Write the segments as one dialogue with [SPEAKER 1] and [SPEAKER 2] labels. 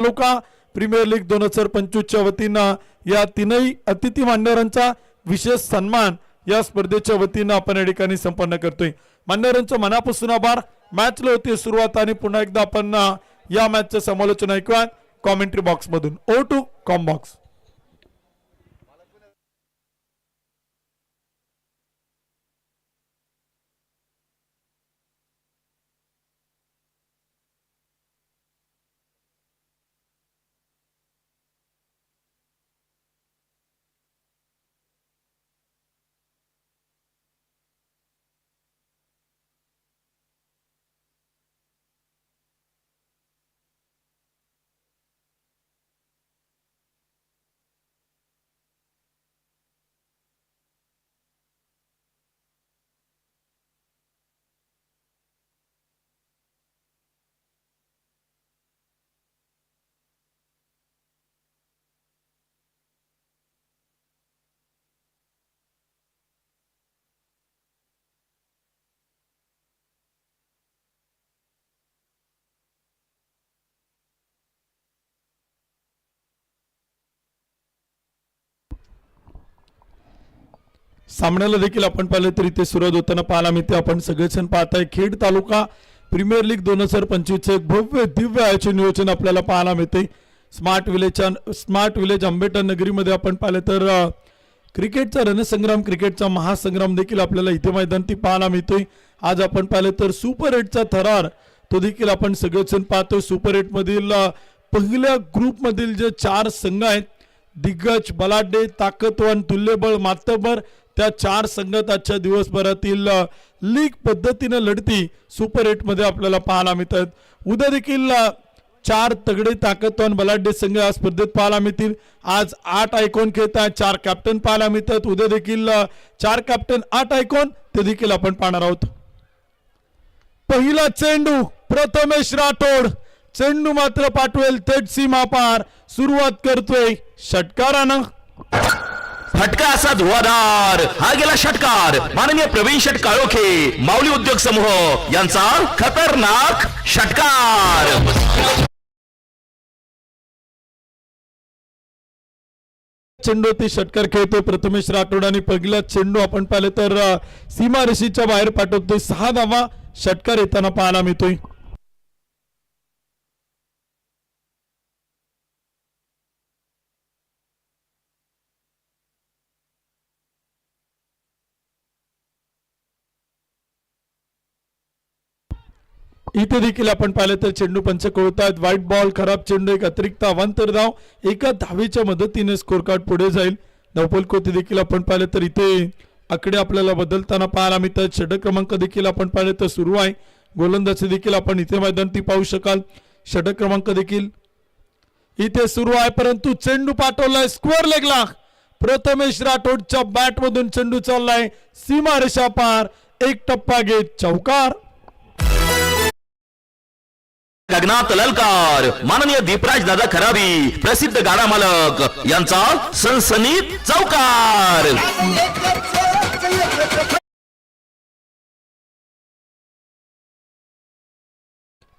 [SPEAKER 1] तालुका premier league 2025च्या वतीनं या तीनही अतिथी मान्यवरांचा विशेष सन्मान या स्पर्धेच्या वतीनं आपण या ठिकाणी संपन्न करतोय। मान्यवरांचा मनापासून आभार। मॅचला होती सुरुवात आणि पुन्हा एकदा आपण या मॅचचं समालोचन ऐकूया कॉमेंट्री बॉक्स मधून। ओ टू कॉम बॉक्स। सामन्याला देखील आपण पाहिलं तर इथे सुरुवात होताना पाहायला मिळते। आपण सगळेजण पाहताय खेड तालुका प्रीमियर लीग 2025 एक भव्य दिव्य आयोजन नियोजन आपल्याला पाहायला मिळते। स्मार्ट विलेज आंबेडकर नगरीमध्ये आपण पाहिलं तर क्रिकेटचा रणसंग्राम, क्रिकेटचा महासंग्राम देखील आपल्याला इथे मैदानी पाहायला मिळतोय। आज आपण पाहिलं तर सुपर 8चा थरार तो देखील आपण सगळेजण पाहतोय। सुपर 8 मधील पहिल्या ग्रुप मधील जे 4 संघ आहेत, दिग्गज, बलाढ्य, ताकदवान, तुल्यबळ, मातबर, त्या 4 संघात आजच्या दिवसभरातील लीग पद्धतीने लढती सुपर 8 मध्ये आपल्याला पाहायला मिळतात। उद्या देखील 4 तगडे ताकदवान बलाढ्य संघ या स्पर्धेत पाहायला मिळतील। आज 8 आयकॉन खेळतात, 4 कॅप्टन पाहायला मिळतात। उद्या देखील 4 कॅप्टन 8 आयकॉन ते देखील आपण पाहणार आहोत। पहिला चेंडू प्रथमेश राठोड, चेंडू मात्र पाठवेल थेट सीमा पार। सुरुवात करतोय षटकारानं,
[SPEAKER 2] फटका असा धुवाधार, हा गेला षटकार माननीय प्रवीण शेट काळोखे माऊली उद्योग समूह यांचा खतरनाक षटकार।
[SPEAKER 1] चेंडूवरती षटकार खेळतोय प्रथमेश राठोड आणि पहिला चेंडू आपण पाहिलं तर सीमा रेषेच्या बाहेर पाठवतोय। 6 धावा षटकार येताना पाहायला मिळतोय। इथे देखील आपण पाहिलं तर चेंडू पंच कळतात। व्हाईट बॉल, खराब चेंडू, एक अतिरिक्त अवांतर धाव, एका धावेच्या मदतीने स्कोर कार्ड पुढे जाईल। धावफल कोती देखील आपण पाहिलं तर इथे आकडे आपल्याला बदलताना पाहायला मिळतात। षटक क्रमांक देखील आपण पाहिलं तर सुरू आहे। गोलंदाजी देखील आपण इथे मैदानी पाहू शकाल। षटक क्रमांक देखील इथे सुरू आहे, परंतु चेंडू पाठवलाय स्क्वेअर लेगला। प्रथमेश राठोडच्या बॅट मधून चेंडू चाललाय सीमा रेषा पार, एक टप्पा घेत चौकार।
[SPEAKER 2] गगनात ललकार माननीय दीपराज दादा खराबी प्रसिद्ध गाडा मालक यांचा सनसनीत चौकार।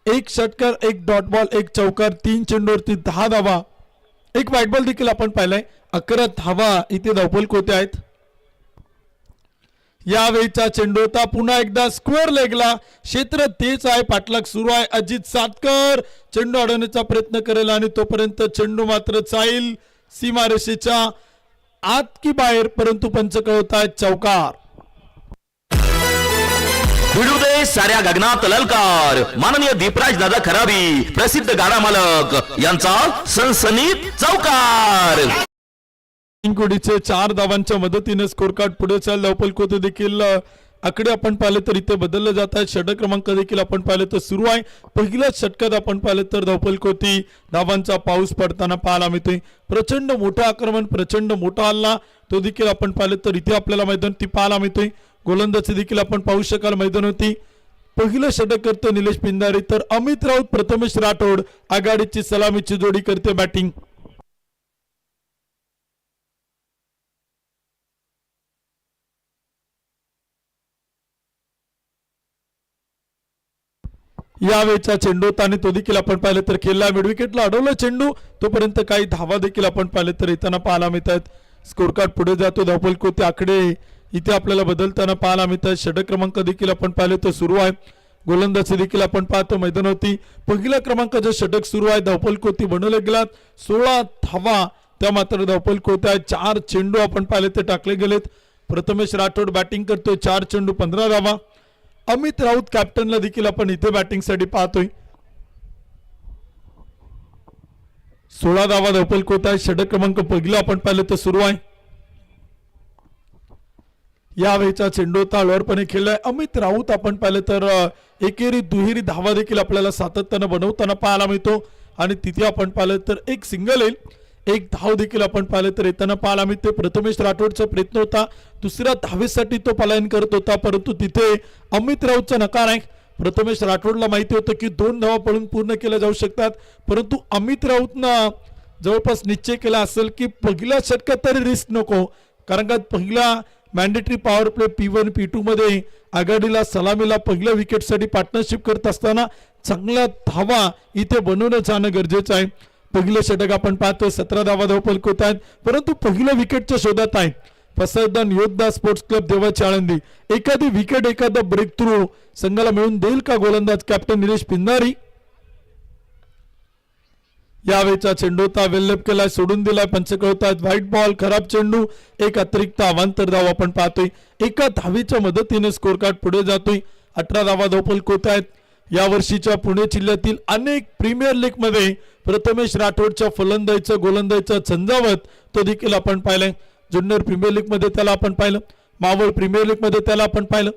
[SPEAKER 1] एक षटकार, एक डॉट बॉल, एक चौकार, 3 चेंडूवरती 10 धावा, एक व्हाईट बॉल देखील आपण पाहिलाय। 11 धावा इथे धावफल कोते आहेत। यावेळीचा चेंडू होता पुन्हा एकदा स्क्वेअर लेगला, क्षेत्र तेच आहे। पाठलाग सुरू आहे। अजित सातकर चेंडू अडवण्याचा प्रयत्न करेल आणि तोपर्यंत चेंडू मात्र जाईल सीमा रेषेच्या आत की बाहेर, परंतु पंच कळवतायत चौकार।
[SPEAKER 2] भिडू दे साऱ्या गगनात ललकार माननीय दीपराज दादा खराबी प्रसिद्ध गाडा मालक यांचा सनसनीत चौकार।
[SPEAKER 1] कोडीचे 4 धावांच्या मदतीने स्कोर कार्ड पुढे चाल। धावफल कोते देखील आकडे आपण पाहिले तर इथे बदलले जात आहेत। षटक क्रमांक देखील आपण पाहिले तर सुरू आहे। पहिल्याच षटकात आपण पाहिले तर धावफल कोती धावांचा पाऊस पडताना पाहायला मिळतोय। प्रचंड मोठा आक्रमण, प्रचंड मोठा हल्ला तो देखील आपण पाहिले तर इथे आपल्याला मैदानात पाहायला मिळतोय। गोलंदाजी देखील आपण पाहू शकाल मैदानावरती। पहिलं षटक करतो निलेश पिंदारी, तर अमित राऊत प्रथमेश राठोड आघाडीची सलामीची जोडी करते बॅटिंग। यावेळचा चेंडू होता आणि तो देखील आपण पाहिलं तर खेळला मिड विकेटला अडवलं चेंडू, तोपर्यंत काही धावा देखील आपण पाहिलं तर येताना पाहायला मिळतात. स्कोर कार्ड पुढे जातो, धावपल कोते आकडे इथे आपल्याला बदलताना पाहायला मिळतात. षटक क्रमांक देखील आपण पाहिले तर सुरू आहे. गोलंदाजी देखील आपण पाहतो मैदानावरती पहिल्या क्रमांकाचं षटक सुरू आहे. धावपल कोती बनवले गेलात 16 धावा, त्या मात्र धावपल कोत्या 4 चेंडू आपण पाहिले ते टाकले गेलेत. प्रथमेश राठोड बॅटिंग करतोय, 4 चेंडू 15 धावा. अमित राऊत कॅप्टनला देखील आपण इथे बॅटिंग साठी पाहतोय. 16 धावा धावपल कोता. षटक क्रमांक पहिला आपण पाहिलं तर सुरू आहे. यावेळचा चेंडू ताळवरपणे खेळलाय. अमित राऊत आपण पाहिलं तर एकेरी दुहेरी धावा देखील आपल्याला सातत्यानं बनवताना पाहायला मिळतो आणि तिथे आपण पाहिलं तर एक सिंगल येईल, एक धाव देखील आपण पाहिलं तर येताना पाहायला मिळते. प्रथमेश राठोडचा प्रयत्न होता, दुसऱ्या धावेसाठी तो पलायन करत होता, परंतु तिथे अमित राऊतचा नकार आहे. प्रथमेश राठोडला माहिती होतं की 2 धावा पळून पूर्ण केल्या जाऊ शकतात, परंतु अमित राऊतनं जवळपास निश्चय केला असेल की पहिल्या षटकात तरी रिस्क नको, कारण का पहिला mandatory power play P1 P2 मध्ये आघाडीला सलामीला पहिल्या विकेटसाठी पार्टनरशिप करत असताना चांगल्या धावा इथे बनवणं जाणं गरजेचं आहे. पहिलं षटक आपण पाहतो 17 धावा धावपल कोत आहेत, परंतु पहिल्या विकेटच्या शोधात आहे फसरदान योद्धा स्पोर्ट्स क्लब देवाची आळंदी. एखादी विकेट एखादा ब्रेक थ्रू संघाला मिळून देईल का गोलंदाज कॅप्टन निलेश पिंजारी. यावेळचा चेंडू होता, वेल्लेप केलाय, सोडून दिलाय, पंच कळतात. व्हाईट बॉल, खराब चेंडू, एक अतिरिक्त अवांतर धाव आपण पाहतोय. एका धावेच्या मदतीने स्कोर कार्ड पुढे जातोय. 18 धावा धावपल कोत आहेत. या वर्षीच्या पुणे जिल्ह्यातील अनेक प्रीमियर लीग मध्ये प्रथमेश राठोडच्या फलंदाजीचं गोलंदाजीचं झंझावत तो देखील आपण पाहिलंय. ज्युनियर प्रीमियर लीग मध्ये त्याला आपण पाहिलं, मावळ प्रीमियर लीग मध्ये त्याला आपण पाहिलं.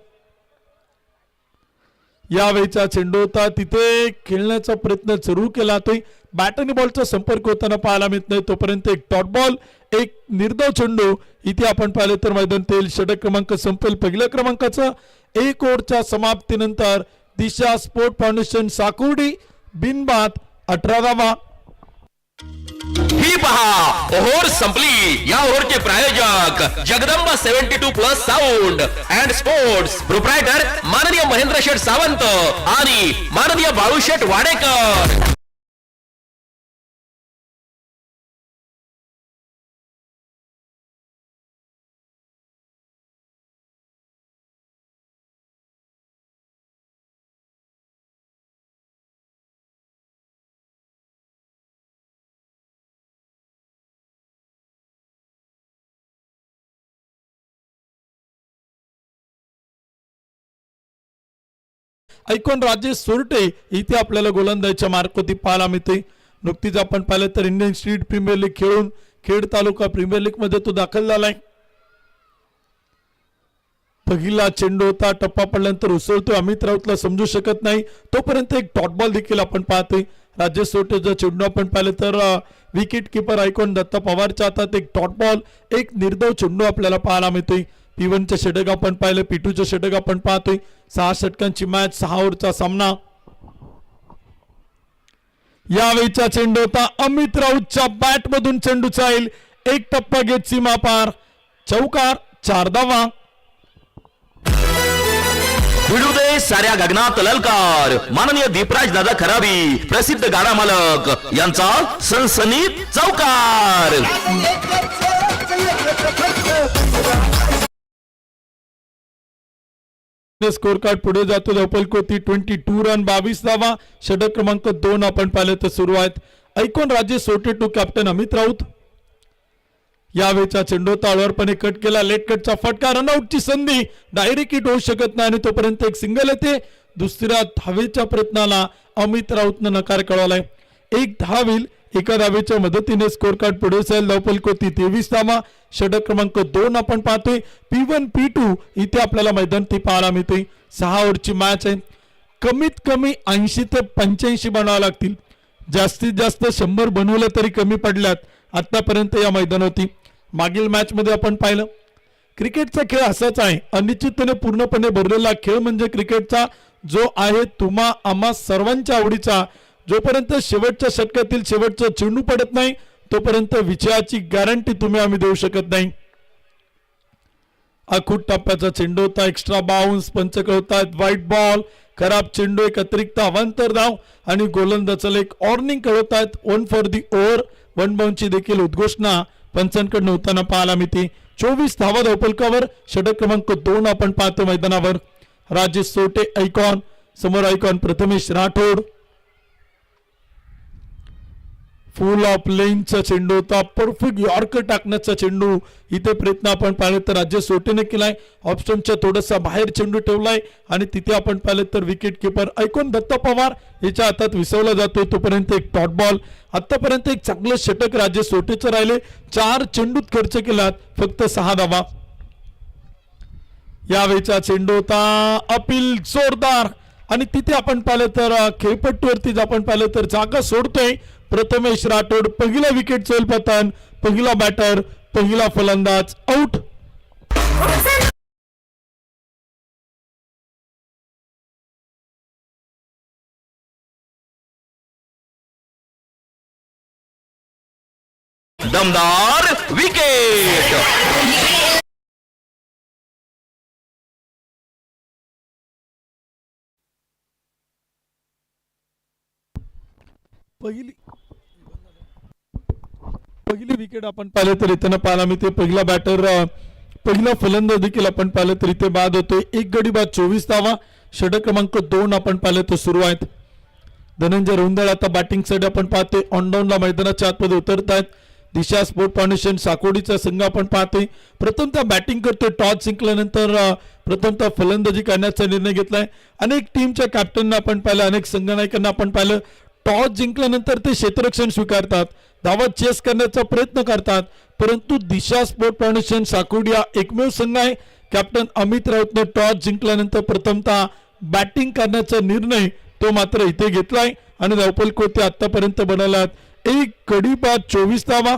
[SPEAKER 1] यावेळचा चेंडू होता, तिथे खेळण्याचा प्रयत्न सुरू केला जातोय. बॅट आणि बॉलचा संपर्क होताना पाहायला मिळत नाही, तोपर्यंत एक डॉट बॉल, एक निर्धाव चेंडू इथे आपण पाहिलं तर मैदान तेल. षटक क्रमांक संपेल पहिल्या क्रमांकाचा. 1 ओव्हरच्या समाप्तीनंतर दिशा स्पोर्ट फाउंडेशन साकुर्डी बिनबाद 18 धावा.
[SPEAKER 2] ही पहा ओव्हर संपली. या ओव्हरचे प्रायोजक Jagdamba 72+ sound and sports, proprietor माननीय महेंद्र शेठ सावंत आणि माननीय बाळू शेठ वाडेकर.
[SPEAKER 1] ऐकून राजेश सोरटे इथे आपल्याला गोलंदाजीच्या मार्कवरती पाहायला मिळते. नुकतीच आपण पाहिलं तर इंडियन स्ट्रीट प्रीमियर लीग खेळून खेड तालुका प्रीमियर लीग मध्ये तो दाखल झालाय. पहिला चेंडू होता, टप्पा पडल्यानंतर उसळतोय, अमित राऊतला समजू शकत नाही, तोपर्यंत एक डॉट बॉल देखील आपण पाहतोय. राजेश सोरटेचा चेंडू आपण पाहिलं तर विकेट किपर आयकॉन दत्ता पवारच्या हातात एक डॉट बॉल, एक निर्धाव चेंडू आपल्याला पाहायला मिळतोय. P1 चे षटक आपण पाहिलं, P2 चे षटक आपण पाहतोय. 6 षटकांची मॅच, 6 ओव्हरचा सामना. यावेळचा चेंडू होता, अमित राऊतच्या बॅट मधून चेंडू जाईल, एक टप्पा घेत सीमा पार, चौकार, 4 धावा.
[SPEAKER 2] भिडू दे साऱ्या गगनात ललकार. माननीय दीपराज दादा खराबी, प्रसिद्ध गाडा मालक यांचा सनसनीत चौकार.
[SPEAKER 1] स्कोर कार्ड पुढे जातो. धावपल कोती 22 रन 22 धावा. षटक क्रमांक 2 आपण पाहिलं तर सुरू आहेत. ऐकून राजेश सोटे टू कॅप्टन अमित राऊत. यावेळचा चेंडू ताळवरपणे कट केला, लेट कटचा फटका, रनआउटची संधी, डायरेक्ट हिट होऊ शकत नाही आणि तोपर्यंत एक सिंगल येते. दुसऱ्या धावेच्या प्रयत्नाला अमित राऊतनं नकार कळवलाय. एक धाव येईल, एका धावेच्या मदतीने स्कोर कार्ड पुढे जाईल. धावपल कोती 23 धावा. षटक क्रमांक 2 आपण पाहतोय. P1 P2 इथे आपल्याला मैदान ती पाहायला मिळते. 6 ओव्हरची मॅच आहे. कमीत कमी 80 ते 85 बनावं लागतील, जास्तीत जास्त 100 बनवलं तरी कमी पडल्यात आतापर्यंत या मैदानावरती. मागील मॅच मध्ये आपण पाहिलं क्रिकेटचा खेळ असाच आहे, अनिश्चिततेने पूर्णपणे भरलेला खेळ म्हणजे क्रिकेटचा, जो आहे तुम्हा आम्हा सर्वांच्या आवडीचा. जोपर्यंत शेवटच्या षटकातील शेवटचा चेंडू पडत नाही तोपर्यंत विजयाची गॅरंटी तुम्ही आम्ही देऊ शकत नाही. अखूट टप्प्याचा चेंडू होता, एक्स्ट्रा बाउन्स, पंच कळतात, व्हाईट बॉल, खराब चेंडू, एक अतिरिक्त अवांतर धाव आणि गोलंदाजाला एक वॉर्निंग कळवत आहेत. 1 फॉर दी ओव्हर, 1 बाउंडची देखील उद्घोषणा पंचांकडून होताना पाहायला मिळते. 24 धावा धावफलकावर. षटक क्रमांक 2 आपण पाहतो मैदानावर. राजेश सोटे आयकॉन, समोर icon Prathamesh Rathod. Full off लेनचा चेंडू होता, परफेक्ट यॉर्कर टाकण्याचा चेंडू. इथे प्रयत्न आपण पाहिले तर राजेश सोटेने केलाय. ऑप्शनच्या थोडासा बाहेर चेंडू ठेवलाय आणि तिथे आपण पाहिले तर wicket keeper icon Datta Pawar याच्या हातात विसवला जातो. तोपर्यंत एक डॉट बॉल. आतापर्यंत एक चांगलं षटक राजेश सोटेचं राहिले. 4 चेंडूत खर्च केलात, फक्त 6 धावा. यावेळीचा चेंडू होता अपील जोरदार आणि तिथे आपण पाहिलं तर खेळपट्टीवरती आपण पाहिलं तर जागा सोडतोय प्रथमेश राठोड. पहिला विकेट चल पतन, पहिला बॅटर, पहिला फलंदाज आउट.
[SPEAKER 2] दमदार विकेट.
[SPEAKER 1] पहिली विकेट आपण पाहिलं तर इथे पाहायला मिळते. पहिला बॅटर, पहिला फलंदाज देखील आपण पाहिलं तर इथे बाद होतोय. एक गडी बाद, 24 धावा. षटक क्रमांक 2 आपण पाहिलं तर सुरू आहेत. धनंजय रोंदळ आता बॅटिंग साठी आपण पाहतोय. ऑनडाऊनला मैदानाच्या आतमध्ये उतरत आहेत. दिशा स्पोर्ट फाउंडेशन साकोडीचा संघ आपण पाहतोय. प्रथमतः बॅटिंग करतोय. टॉस जिंकल्यानंतर प्रथमतः फलंदाजी करण्याचा निर्णय घेतलाय. अनेक टीमच्या कॅप्टनना आपण पाहिलं, अनेक संघनायकांना आपण पाहिलं, टॉस जिंकल्यानंतर ते क्षेत्ररक्षण स्वीकारतात, धावा चेस करण्याचा प्रयत्न करतात. परंतु दिशा स्पोर्ट फाउंडेशन साकोडी हा एकमेव संघ आहे. कॅप्टन अमित राऊतने टॉस जिंकल्यानंतर प्रथमतः बॅटिंग करण्याचा निर्णय तो मात्र इथे घेतलाय आणि धावफलक ते आतापर्यंत बनवलात. एक गडी बाद, 24 धावा.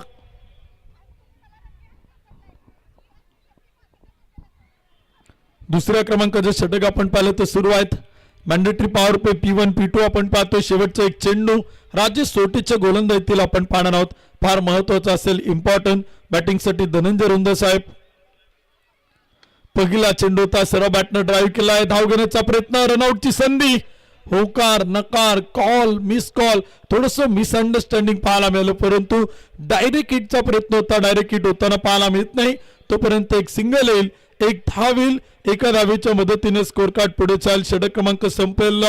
[SPEAKER 1] दुसऱ्या क्रमांकाचे षटक आपण पाहिलं तर सुरू आहेत. मॅन्डेटरी पॉवर पे P1 P2 आपण पाहतोय. शेवटचा एक चेंडू राजेश सोटेच्या गोलंदाजीतील आपण पाहणार आहोत. फार महत्वाचा असेल, इम्पॉर्टंट बॅटिंगसाठी धनंजय रुंद साहेब. पहिला चेंडू होता, सर्व बॅटनं ड्राईव्ह केलाय, धाव घेण्याचा प्रयत्न, रनआउटची संधी. होकार, नकार, कॉल, मिस कॉल, थोडस मिसअंडरस्टँडिंग पाहायला मिळालं. परंतु डायरेक्ट हिटचा प्रयत्न होता, डायरेक्ट हिट होताना पाहायला मिळत नाही. तोपर्यंत एक सिंगल येईल, एक धाव येईल. एका धावेच्या मदतीने स्कोर कार्ड पुढे चाल. षटक क्रमांक संपेल.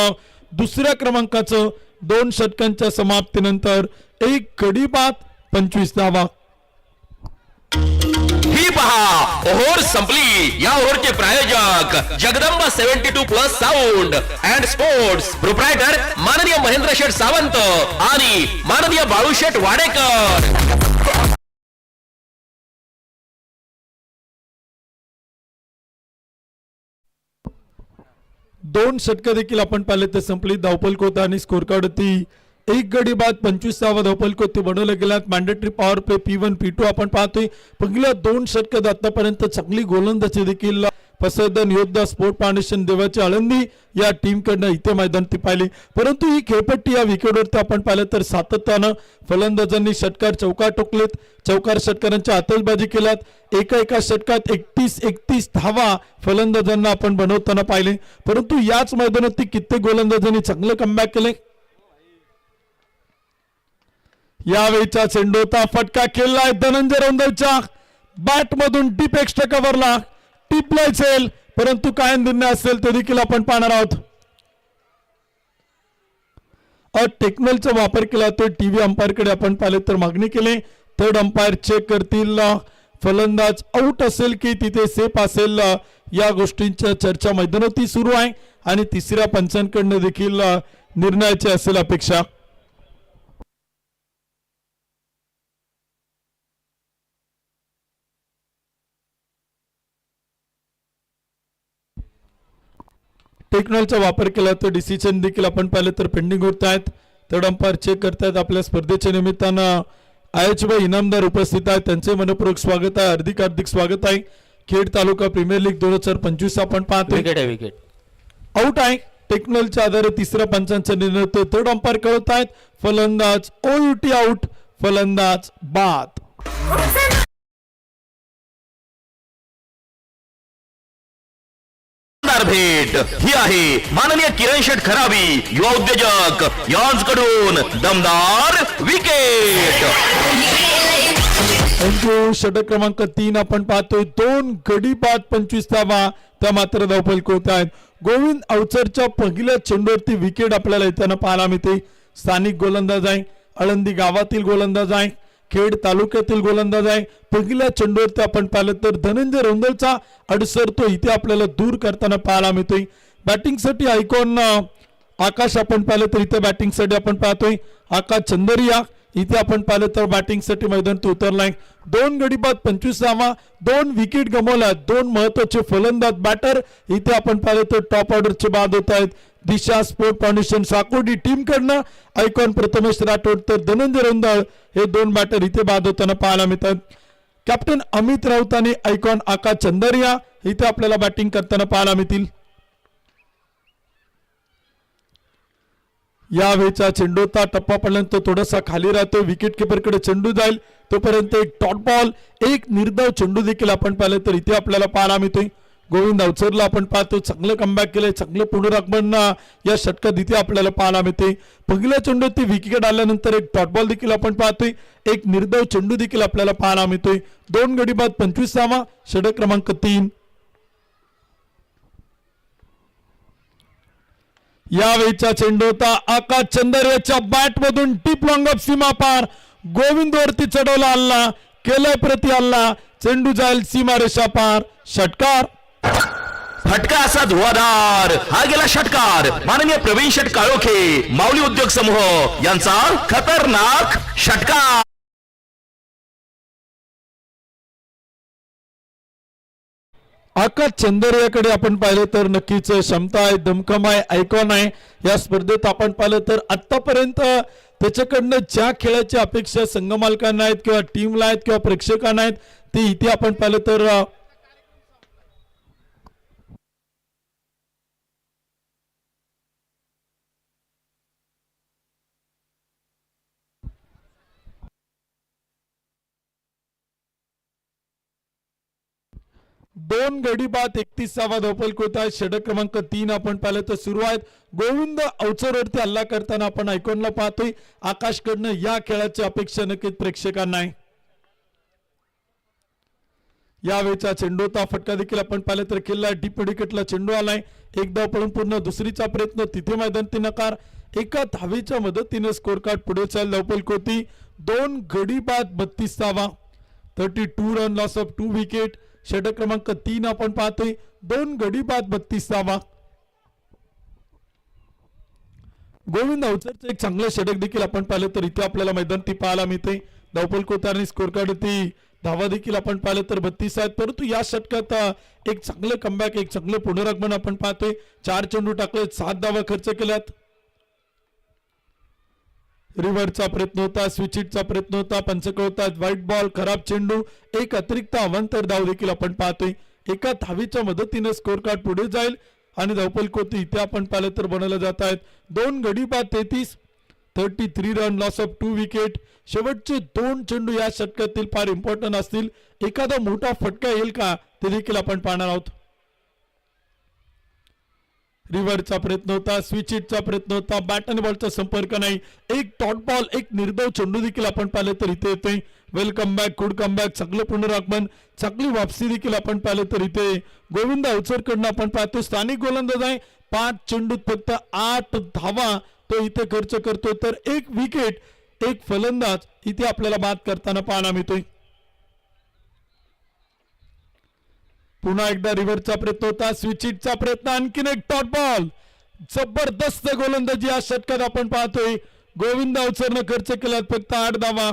[SPEAKER 1] दुसऱ्या क्रमांकाचं 2 षटकांच्या समाप्तीनंतर एक गडी बाद, 25 धावा.
[SPEAKER 2] ही पहा, ओव्हर संपली. या ओव्हरचे प्रायोजक Jagdamba 72+ sound and sports, proprietor माननीय महेंद्र शेठ सावंत आणि माननीय बाळूशेठ वाडेकर.
[SPEAKER 1] 2 षटकं देखील आपण पाहिले तर संपली. धावफलक होता आणि स्कोर कार्ड होती एक गडी बाद, 25वा धावफलक होते बनवले गेल्यात. मॅन्डेटरी पॉवर पे P1 P2 आपण पाहतोय. पहिल्या 2 षटकात आतापर्यंत चांगली गोलंदाजी देखील पसरदन योद्धा स्पोर्ट फाउंडेशन देवाची आळंदी या टीम कडनं इथे मैदान ती पाहिली. परंतु ही खेळपट्टी या विकेटवरती आपण पाहिलं तर सातत्यानं फलंदाजांनी षटकार चौकार ठोकलेत, चौकार षटकारांच्या आतषबाजी केल्यात. एका षटकात 31 धावा फलंदाजांना आपण बनवताना पाहिले. परंतु याच मैदानात कित्येक गोलंदाजांनी चांगलं कमबॅक केले. यावेळीचा चेंडू होता, फटका खेळलाय धनंजय रोंदळच्या बॅट मधून डीप एक्स्ट्रा कव्हरला टिपलाय चेल, परंतु काय निर्णय असेल ते देखील आपण पाहणार आहोत. टेक्नॉलचा वापर केला तो टीव्ही अंपायर कडे आपण पाहिले तर मागणी केली. थर्ड अंपायर चेक करतील फलंदाज आउट असेल की तिथे सेफ असेल, या गोष्टींच्या चर्चा मैदानावरती सुरू आहे आणि तिसऱ्या पंचांकडनं देखील निर्णयाची असेल अपेक्षा. टेक्नॉलचा वापर केला तर डिसिजन देखील आपण पाहिलं तर पेंडिंग होत आहेत. थर्ड अंपायर चेक करतायत. आपल्या स्पर्धेच्या निमित्तानं आयचबाई इनामदार उपस्थित आहेत, त्यांचे मनपूर्वक स्वागत आहे, हार्दिक स्वागत आहे. खेड तालुका प्रीमियर लीग 2025 आपण पाहतोय.
[SPEAKER 2] विकेट
[SPEAKER 1] आउट आहे. टेक्नॉलच्या आधारे तिसऱ्या पंचांचा निर्णय होतो. थर्ड अंपायर कळवत आहेत फलंदाज OUT आउट, फलंदाज बाद.
[SPEAKER 2] शानदार भेट ही आहे माननीय किरण शेठ खराबी युवा उद्योजक यांकडून दमदार विकेट.
[SPEAKER 1] थँक्यू. षटक क्रमांक 3 आपण पाहतोय. 2 गडी बाद 25 धावा त्या मात्र धावफलक होत आहेत. गोविंद अवचरच्या पहिल्या चेंडूवरती विकेट आपल्याला येताना पाहायला मिळते. स्थानिक गोलंदाज आहे, आळंदी गावातील गोलंदाज आहे, खेड तालुक्यातील गोलंदाज आहे. पहिल्या चेंडूवरती आपण पाहिलं तर धनंजय रोंदलचा अडसर तो इथे आपल्याला दूर करताना पाहायला मिळतोय. बॅटिंगसाठी आयकॉन आकाश आपण पाहिलं तर इथे बॅटिंगसाठी आपण पाहतोय आकाश चंदरिया इथे आपण पाहिलं तर बॅटिंगसाठी मैदान तो उतरलाय. 2 गडी बाद 25 धावा, 2 विकेट गमावल्या. 2 महत्वाचे फलंदाज बॅटर इथे आपण पाहिलं तर टॉप ऑर्डरचे बाद होत आहेत. दिशा स्पोर्ट फाउंडेशन साकोडी टीम कडनं आयकॉन प्रथमेश राठोड तर धनंजय रोंदळ हे 2 बॅटर इथे बाद होताना पाहायला मिळतात. कॅप्टन अमित राऊत आणि आयकॉन आकाश चंदरिया इथे आपल्याला बॅटिंग करताना पाहायला मिळतील. या वेळचा चेंडूचा टप्पा पडल्यानंतर थोडासा खाली राहतो. विकेट किपर कडे चेंडू जाईल तोपर्यंत एक डॉट बॉल, एक निर्धाव चेंडू देखील आपण पाहिलं तर इथे आपल्याला पाहायला मिळतोय. गोविंद अवचरला आपण पाहतो चांगलं कमबॅक केलंय, चांगलं पुनरागमन या षटकात इथे आपल्याला पाहायला मिळते. पहिल्या चेंडूत विकेट आल्यानंतर एक डॉट बॉल देखील आपण पाहतोय, एक निर्धाव चेंडू देखील आपल्याला पाहायला मिळतोय. 2 गडी बाद 25 धावा, षटक क्रमांक 3. यावेळीचा चेंडू होता आकाश चंदर्याच्या बॅट मधून टीप लॉंग ऑफ सीमा पार. गोविंद वरती चढवला हल्ला, केलाय प्रति हल्ला, चेंडू जाईल सीमारेषा पार. षटकार.
[SPEAKER 2] फटका असा धुवाधार हा गेला षटकार. माननीय प्रवीण शेठ काळोखे माऊली उद्योग समूह यांचा खतरनाक षटकार.
[SPEAKER 1] आकाश चंदर्याकडे आपण पाहिलं तर नक्कीच क्षमता आहे, दमखम आहे, आयकॉन आहे. या स्पर्धेत आपण पाहिलं तर आतापर्यंत त्याच्याकडनं ज्या खेळाची अपेक्षा संघ मालकांना आहेत किंवा टीमला आहेत किंवा प्रेक्षकांना आहेत ते इथे आपण पाहिलं तर दोन गडी बाद 31वा धावफलक होत आहे. षटक क्रमांक 3 आपण पाहिलं तर सुरू आहेत. गोविंद अवचरवरती हल्ला करताना आपण आयकॉनला पाहतोय. आकाशकडनं या खेळाची अपेक्षा नक्कीच प्रेक्षकांना आहे. यावेळचा चेंडूचा फटका देखील आपण पाहिलं तर किल्ला डीप विकेटला चेंडू आलाय. एक धाव पडून पूर्ण दुसरीचा प्रयत्न तिथे मैदानी नकार. एका धावेच्या मदतीने स्कोर कार्ड पुढे चाल धावफलक होती. 2 गडी बाद 32 धावा, 32 रन लॉस ऑफ 2 विकेट. षटक क्रमांक 3 आपण पाहतोय. 2 गडी बाद 32 धावा. गोविंद अवचरचं एक चांगलं षटक देखील आपण पाहिलं तर इथे आपल्याला मैदान ती पाहायला मिळते. धावफलक होताना स्कोर कार्ड ती धावा देखील आपण पाहिलं तर 32 आहेत. परंतु या षटकात एक चांगलं कमबॅक, एक चांगलं पुनरागमन आपण पाहतोय. 4 चेंडू टाकले, 7 धावा खर्च केल्यात. रिव्हरचा प्रयत्न होता, स्विचिटचा प्रयत्न होता, पंचक होता, व्हाईट बॉल, खराब चेंडू, एक अतिरिक्त अवांतर धाव देखील आपण पाहतोय. एका धावेच्या मदतीने स्कोर कार्ड पुढे जाईल आणि धावफलक होती इथे आपण पाहिलं तर बनवलं जात आहेत. 2 गडी बाद 33 रन लॉस ऑफ 2 विकेट. शेवटचे 2 चेंडू या षटकातील फार इम्पॉर्टंट असतील. एखादा मोठा फटका येईल का ते देखील आपण पाहणार आहोत. रिव्हरचा प्रयत्न होता, स्विचिटचा प्रयत्न होता, बॅट आणि बॉलचा संपर्क नाही. एक डॉट बॉल, एक निर्धाव चेंडू देखील आपण पाहिलं तर इथे येतोय. Welcome back, good come back, चांगलं पुनरागमन, चांगली वापसी देखील आपण पाहिलं तर इथे गोविंद अवचरकडनं आपण पाहतो. स्थानिक गोलंदाज आहे, 5 चेंडूत फक्त 8 धावा तो इथे खर्च करतो. तर एक विकेट, एक फलंदाज इथे आपल्याला बाद करताना पाहायला मिळतोय. पुन्हा एकदा रिव्हरचा प्रयत्न होता, स्विचिटचा प्रयत्न, आणखीन एक डॉट बॉल. जबरदस्त गोलंदाजी या षटकात आपण पाहतोय. गोविंद अवचरनं खर्च केला फक्त 8 धावा,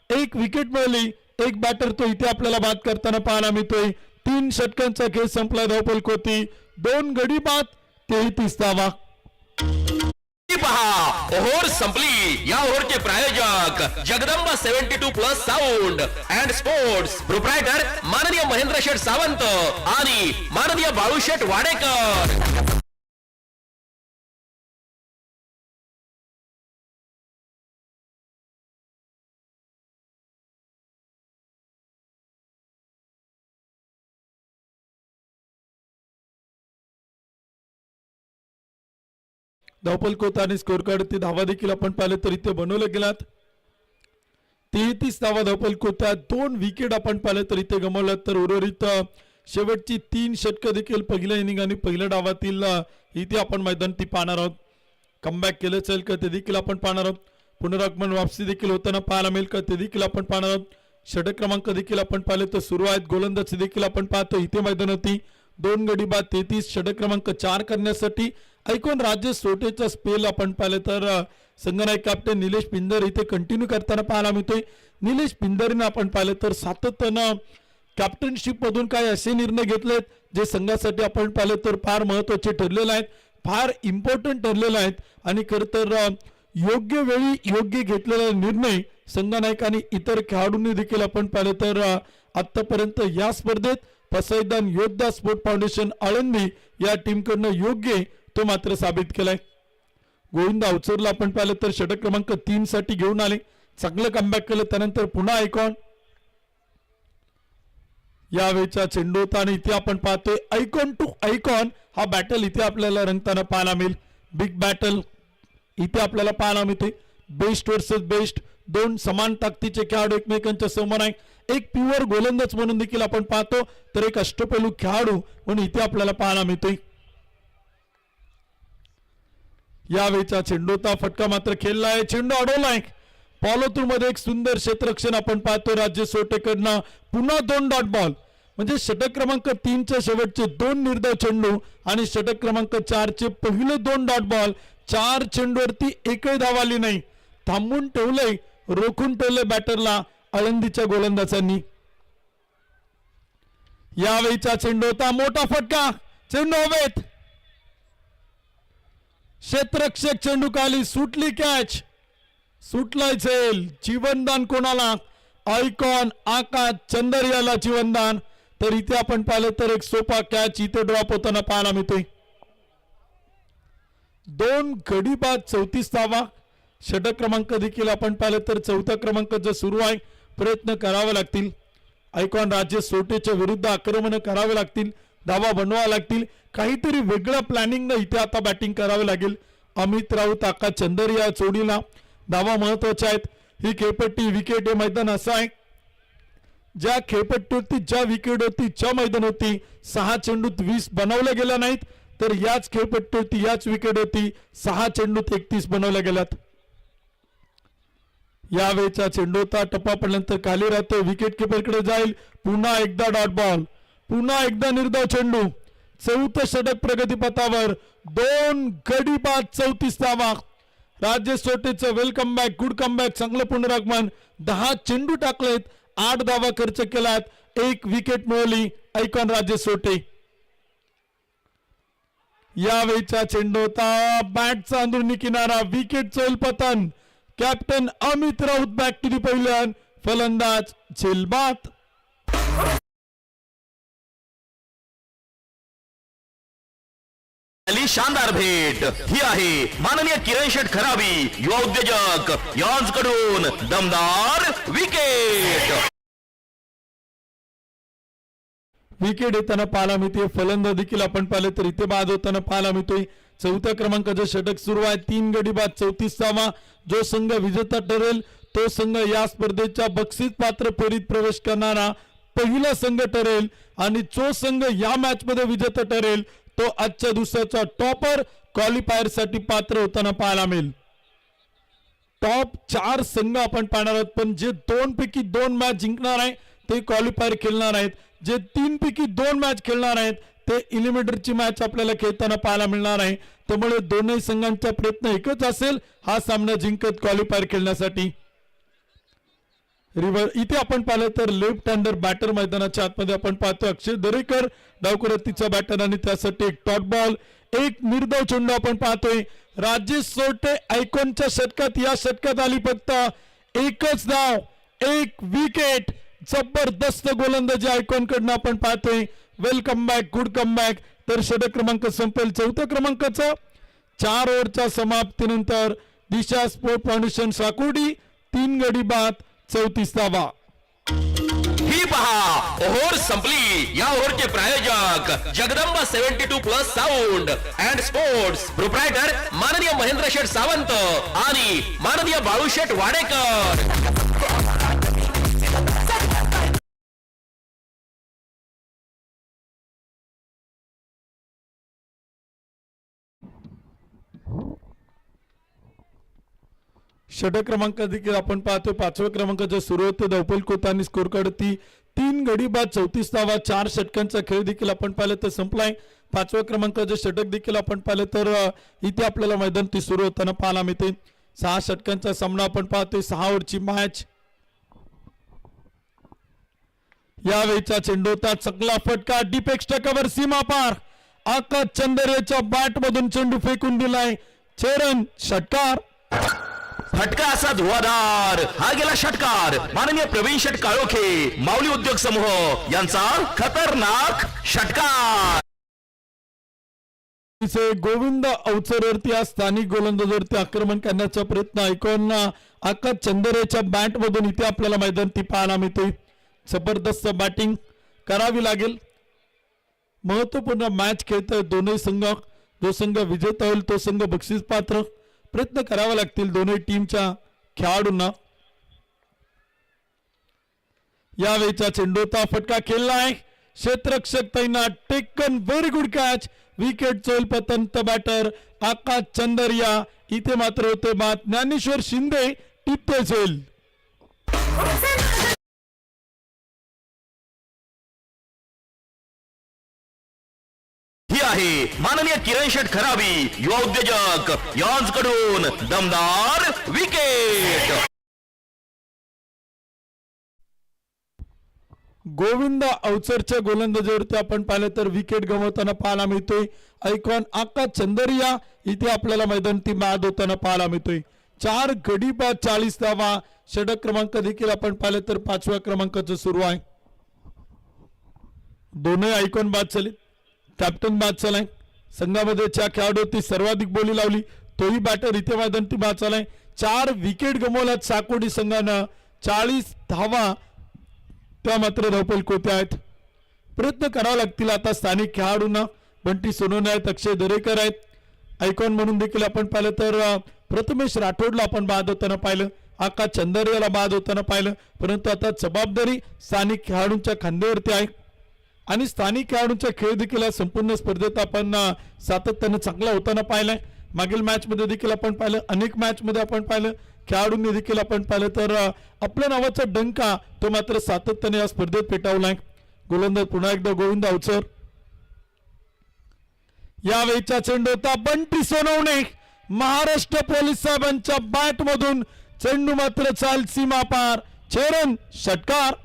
[SPEAKER 1] एक विकेट मिळाली. एक बॅटर तो इथे आपल्याला बाद करताना पाहायला मिळतोय. 3 षटकांचा खेळ संपला, धावफलक होती 2 गडी बाद 33 धावा.
[SPEAKER 2] पहा ओव्हर संपली. या ओव्हरचे प्रायोजक Jagdamba 72+ sound and sports, proprietor माननीय महेंद्र शेठ सावंत आणि माननीय बाळूशेठ वाडेकर.
[SPEAKER 1] धावफलक होता आणि स्कोर कार्ड धावा देखील आपण पाहिले तर इथे बनवले गेलात. 33 धावा धावफलक होत्या. 2 विकेट आपण पाहिले तर इथे गमावल्यात. तर उर्वरित शेवटची 3 षटकं देखील पहिल्या इनिंग आणि पहिल्या डावातील इथे आपण मैदानी पाहणार आहोत. कमबॅक केलं असेल का ते देखील आपण पाहणार आहोत. पुनरागमन वापसी देखील होताना पाहायला मिळेल का ते देखील आपण पाहणार आहोत. षटक क्रमांक देखील आपण पाहिले तर सुरू आहेत. गोलंदाजी देखील आपण पाहतो इथे मैदानावरती 2 गडी बाद 33. षटक क्रमांक 4 करण्यासाठी ऐकून राजेश सोटेचा स्पेल आपण पाहिलं तर संघनायक कॅप्टन निलेश पिंदर इथे कंटिन्यू करताना पाहायला मिळतोय. निलेश पिंदरने आपण पाहिलं तर सातत्यानं कॅप्टनशिप मधून काही असे निर्णय घेतलेत जे संघासाठी आपण पाहिलं तर फार महत्वाचे ठरलेले आहेत, फार इम्पॉर्टंट ठरलेले आहेत. आणि खरं तर योग्य वेळी योग्य घेतलेला निर्णय संघनायकांनी इतर खेळाडूंनी देखील आपण पाहिलं तर आतापर्यंत या स्पर्धेत पसायदान योद्धा स्पोर्ट फाउंडेशन आळंदी या टीमकडनं योग्य तो मात्र साबित केलाय. गोविंद अवचरला आपण पाहिलं तर षटक क्रमांक 3 साठी घेऊन आले. चांगलं कमबॅक केलं. त्यानंतर पुन्हा आयकॉन यावेळेचा चेंडू होता आणि इथे आपण पाहतोय आयकॉन टू आयकॉन हा बॅटल इथे आपल्याला रंगताना पाहायला मिळेल. बिग बॅटल इथे आपल्याला पाहायला मिळते. बेस्ट वर्सेस बेस्ट 2 समान ताकदीचे खेळाडू एकमेकांच्या समोर आहे. एक प्युअर गोलंदाज म्हणून देखील आपण पाहतो तर एक अष्टपैलू खेळाडू म्हणून इथे आपल्याला पाहायला मिळतोय. यावेळेचा चेंडूचा फटका मात्र खेळलाय. चेंडू अडवलाय. फॉलो थ्रू मध्ये एक सुंदर क्षेत्ररक्षण आपण पाहतो राजेश सोटेकडनं. पुन्हा 2 डॉट बॉल म्हणजे षटक क्रमांक 3 चे शेवटचे 2 निर्धाव चेंडू आणि षटक क्रमांक 4 चे पहिले 2 डॉट बॉल. 4 चेंडूवरती एकही धाव आली नाही. थांबून ठेवलंय, रोखून ठेवलंय बॅटरला आळंदीच्या गोलंदाजांनी. यावेळीचा चेंडू होता. मोठा फटका. चेंडू हवेत. क्षेत्ररक्षक चेंडू खाली. सुटली कॅच. सुटलाय झेल. जीवनदान कोणाला? आयकॉन आकाश चंदरियाला जीवनदान. तर इथे आपण पाहिलं तर एक सोपा कॅच इथे ड्रॉप होताना पाहायला मिळतोय. 2 गडी बाद 34 धावा. षटक क्रमांक देखील आपण पाहिलं तर 4था क्रमांक जो सुरू आहे. प्रयत्न करावे लागतील. आयकॉन राजेश सोटेच्या विरुद्ध आक्रमण करावे लागतील. धावा बनवावे लागतील. काहीतरी वेगळं प्लॅनिंग इथे आता बॅटिंग करावे लागेल. अमित राऊत आकाश चंदरिया जोडीला धावा महत्वाच्या आहेत. ही खेळपट्टी विकेट हे मैदान असं आहे ज्या खेळपट्टीवरती ज्या विकेट होती ज्या मैदान होती 6 चेंडूत 20 बनवल्या गेल्या नाहीत तर याच खेळपट्टीवरती याच विकेट होती 6 चेंडूत 31 बनवल्या गेल्यात. यावेळेचा चेंडूचा टप्पा पडल्यानंतर खाली राहतो. विकेट किपरकडे जाईल. पुन्हा एकदा डॉट बॉल. पुन्हा एकदा निर्धाव चेंडू. 4थं षटक प्रगतीपथावर. 2 गडी बाद 34 धावा. राजेश सोटेचं वेलकम बॅक. Good comeback. चांगलं पुनरागमन. 10 चेंडू टाकलेत. 8 धावा खर्च केलात. 1 विकेट मिळवली आयकॉन राजेश सोटे. यावेळीचा चेंडू होता. बॅटचा अंदरुनी किनारा. विकेटचं पतन. Captain Amit Raut back to the पहिल्यान. फलंदाज झेलबाद.
[SPEAKER 2] शानदार भेट ही आहे माननीय किरण शेठ खराबी युवा उद्योजक यांकडून दमदार विकेट.
[SPEAKER 1] विकेट येताना पाहायला मिळते. फलंदाज देखील आपण पाहिले तर इथे बाद होताना पाहायला मिळतोय. 4थ्या क्रमांकाचं षटक सुरू आहे. 3 गडी बाद 34 धावा. जो संघ विजेता ठरेल तो संघ या स्पर्धेच्या बक्षीस पात्र फेरीत प्रवेश करणारा पहिला संघ ठरेल आणि जो संघ या मॅच मध्ये विजेता ठरेल तो आजच्या दिवसाचा टॉपर क्वालिफायर साठी पात्र होताना पाहायला मिळेल. टॉप 4 संघ आपण पाहणार आहोत पण जे 2 पैकी 2 मॅच जिंकणार आहे ते क्वालिफायर खेळणार आहेत. जे 3 पैकी 2 मॅच खेळणार आहेत ते एलिमिनेटरची मॅच आपल्याला खेळताना पाहायला मिळणार आहे. त्यामुळे दोन्ही संघांचा प्रयत्न एकच असेल हा सामना जिंकत क्वालिफायर खेळण्यासाठी. इथे आपण पाहिलं तर लेफ्ट हँडर बॅटर मैदानाच्या आतमध्ये आपण पाहतो अक्षय दरेकर डावकुरतीचा बॅटर आणि त्यासाठी एक डॉट बॉल. 1 निर्धाव चेंडू आपण पाहतोय. राजेश सोटे आयकॉनच्या षटकात या षटकात आली फक्त 1च धाव 1 विकेट. जबरदस्त गोलंदाजी आयकॉन कडनं आपण पाहतोय. Welcome back. Good comeback. तर षटक क्रमांक संपेल 4थ्या क्रमांकाचा. 4 ओव्हरच्या समाप्तीनंतर दिशा स्पोर्ट फाउंडेशन साकुर्डी 3 गडी बाद 34 धावा.
[SPEAKER 2] ही पहा, ओव्हर संपली. या ओव्हरचे प्रायोजक Jagdamba 72+ sound and sports, proprietor माननीय महेंद्र शेठ सावंत आणि माननीय बाळूशेठ वाडेकर.
[SPEAKER 1] षटक क्रमांक देखील आपण पाहतो. 5व्या क्रमांकाचा सुरू होते धावपल कोतानी स्कोर काढती 3 गडी बाद 34 धावा. 4 षटकांचा खेळ देखील आपण पाहिलं तर संपलाय. 5व्या क्रमांकाचे षटक देखील आपण पाहिलं तर इथे आपल्याला मैदान ती सुरू होताना पाहायला मिळते. 6 षटकांचा सामना आपण पाहतोय. 6 ओव्हरची मॅच. यावेळीचा चेंडू होता, चांगला फटका डीप एक्स्ट्रा कव्हर सीमा पार. आकाश चंदरेच्या बॅट मधून चेंडू फेकून दिलाय. चेरन षटकार.
[SPEAKER 2] फटका असा धुवाधार. हा गेला षटकार. माननीय प्रवीण शेठ काळोखे माऊली उद्योग समूह यांचा खतरनाक षटकार.
[SPEAKER 1] गोविंद अवचरवरती आज स्थानिक गोलंदाजावरती आक्रमण करण्याचा प्रयत्न ऐकून आकाश चंदरेच्या बॅट मधून इथे आपल्याला मैदान ती पाहायला मिळते. जबरदस्त बॅटिंग करावी लागेल. महत्वपूर्ण मॅच खेळतोय दोन्ही संघ. जो संघ विजेता होईल तो संघ बक्षीस पात्र. प्रयत्न करावे लागतील दोन्ही टीमच्या खेळाडूंना. यावेळीचा चेंडूचा फटका खेळलाय. क्षेत्ररक्षक तैनात. Taken very good catch. Wicket चोल पतंत बॅटर आकाश चंदरिया. इथे मात्र होते बाद. ज्ञानेश्वर शिंदे टिपते झेल.
[SPEAKER 2] ही आहे माननीय किरण शेठ खराबी युवा उद्योजक यांकडून दमदार विकेट.
[SPEAKER 1] गोविंद अवचरच्या गोलंदाजीवरती आपण पाहिलं तर विकेट गमावताना पाहायला मिळतोय. ऐकॉन आकाश चंदरिया इथे आपल्याला मैदान ती बाद होताना पाहायला मिळतोय. 4 गडी बाद 40 धावा. षटक क्रमांक देखील आपण पाहिलं तर 5व्या क्रमांकाचं सुरू आहे. दोन्ही आयकॉन बाद झाले. कॅप्टन बाद झालाय. संघामध्ये ज्या खेळाडूंनी सर्वाधिक बोली लावली तोही बॅटर इथे मैदान ती बाद झालाय. 4 विकेट गमावल्यात साकोडी संघानं. 40 धावा त्या मात्र धावपल कोते आहेत. प्रयत्न करावे लागतील आता स्थानिक खेळाडूंना. बंटी सोनवणे आहेत, अक्षय दरेकर आहेत. आयकॉन म्हणून देखील आपण पाहिलं तर प्रथमेश राठोडला आपण बाद होताना पाहिलं. आकाश चंदरियाला बाद होताना पाहिलं. परंतु आता जबाबदारी स्थानिक खेळाडूंच्या खांद्यावरती आहे आणि स्थानिक खेळाडूंचा खेळ देखील संपूर्ण स्पर्धेत आपण सातत्याने चांगला होताना पाहिलाय. मागील मॅच मध्ये देखील आपण पाहिलं. अनेक मॅच मध्ये आपण पाहिलं खेळाडूंनी देखील आपण पाहिलं तर आपल्या नावाचा डंका तो मात्र सातत्याने या स्पर्धेत पेटावलाय. गोलंदाज पुन्हा एकदा गोविंद अवचर. यावेळीचा चेंडू होता बंटी सोनवणे. महाराष्ट्र पोलीस साहेबांच्या बॅट मधून चेंडू मात्र चाल सीमा पार. चेरन षटकार.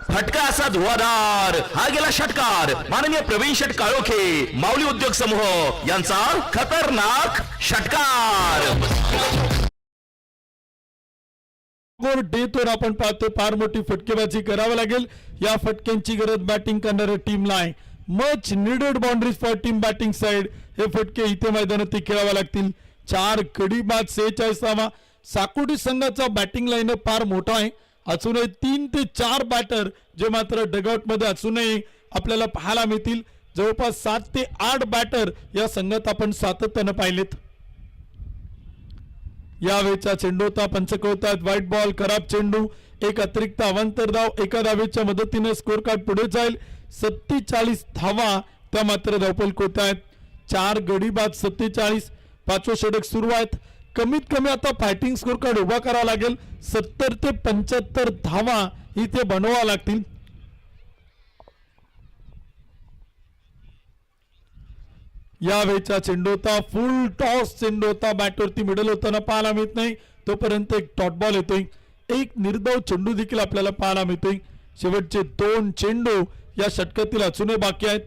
[SPEAKER 2] फटका असा धुवाधार. हा गेला षटकार. माननीय प्रवीण शेठ काळोखे माऊली उद्योग समूह यांचा खतरनाक षटकार.
[SPEAKER 1] डेतवर आपण पाहतो फार मोठी फटकेबाजी करावी लागेल. या फटक्यांची गरज बॅटिंग करणाऱ्या टीमला आहे. Much needed boundaries for team batting side. हे फटके इथे मैदानात खेळावे लागतील. 4 गडी बाद 46 धावा. साकोटी संघाचा बॅटिंग लाईनअप फार मोठा आहे. अजूनही 3 ते 4 बॅटर जे मात्र डगआउट मध्ये अजूनही आपल्याला पाहायला मिळतील. जवळपास 7 ते 8 बॅटर या संघात आपण सातत्याने पाहिलेत. यावेळीचा चेंडू होता पंचकवतात. व्हाईट बॉल खराब चेंडू. एक अतिरिक्त अवांतर धाव एका धावेच्या मदतीने स्कोर कार्ड पुढे जाईल. 47 धावा त्या मात्र धावपल कोत आहेत. 4 गडी बाद 47. 5वं षटक सुरू आहेत. कमीत कमी आता फायटिंग स्कोर कार्ड उभा करावा लागेल. 70 ते 75 धावा इथे बनवावा लागतील. यावेळीचा चेंडू होता फुल टॉस चेंडू होता. बॅटवरती मिडल होताना पाहायला मिळत नाही. तोपर्यंत एक डॉट बॉल येतोय. एक निर्धाव चेंडू देखील आपल्याला पाहायला मिळतोय. शेवटचे 2 चेंडू या षटकातील अजूनही बाकी आहेत.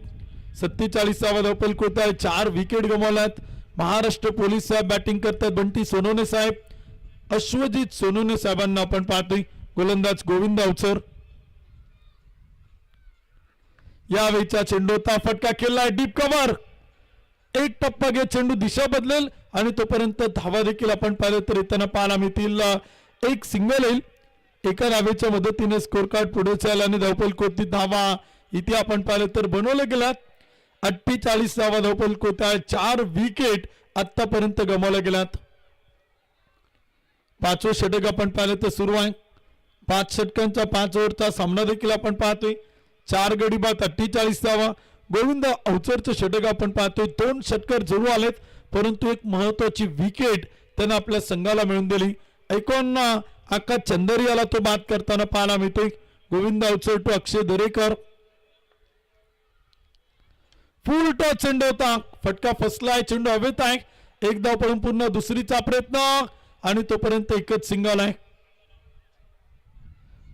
[SPEAKER 1] 47वा धावपल कोत आहे. 4 विकेट गमावल्यात. महाराष्ट्र पोलीस साहेब बॅटिंग करतात. बंटी सोनवणे साहेब. अश्वजित सोनवणे साहेबांना आपण पाहतोय. गोलंदाज गोविंद अवचर. यावेळीचा चेंडू होता फटका खेळलाय डीप कव्हर. एक टप्पा घे चेंडू दिशा बदलेल आणि तोपर्यंत धावा देखील आपण पाहिलं तर येताना पाहायला मिळतील. एक सिंगल येईल. एका धावेच्या मदतीने स्कोर कार्ड पुढे चालला आणि धावपल कोणती धावा इथे आपण पाहिलं तर बनवलं गेलात 48 धावा धावपल कोणत्या 4 विकेट आतापर्यंत गमावल्या गेल्यात. पाचवं षटक आपण पाहिलं तर सुरू आहे. 5 षटकांचा 5 ओव्हरचा सामना देखील आपण पाहतोय. 4 गडी बाद 48 धावा. गोविंद अवचरचं षटक आपण पाहतोय. 2 षटकर जरूर आलेत परंतु एक महत्वाची विकेट त्यांना आपल्या संघाला मिळून दिली. ऐकून आकाश चंदरियाला तो बाद करताना पाहायला मिळतोय. Govind Avchar to Akshay Darekar. Full toss चेंडू होता. फटका फसलाय. चेंडू हवेत आहे. एक धाव पडून पुन्हा दुसरीचा प्रयत्न आणि तोपर्यंत एकच सिंगल आहे.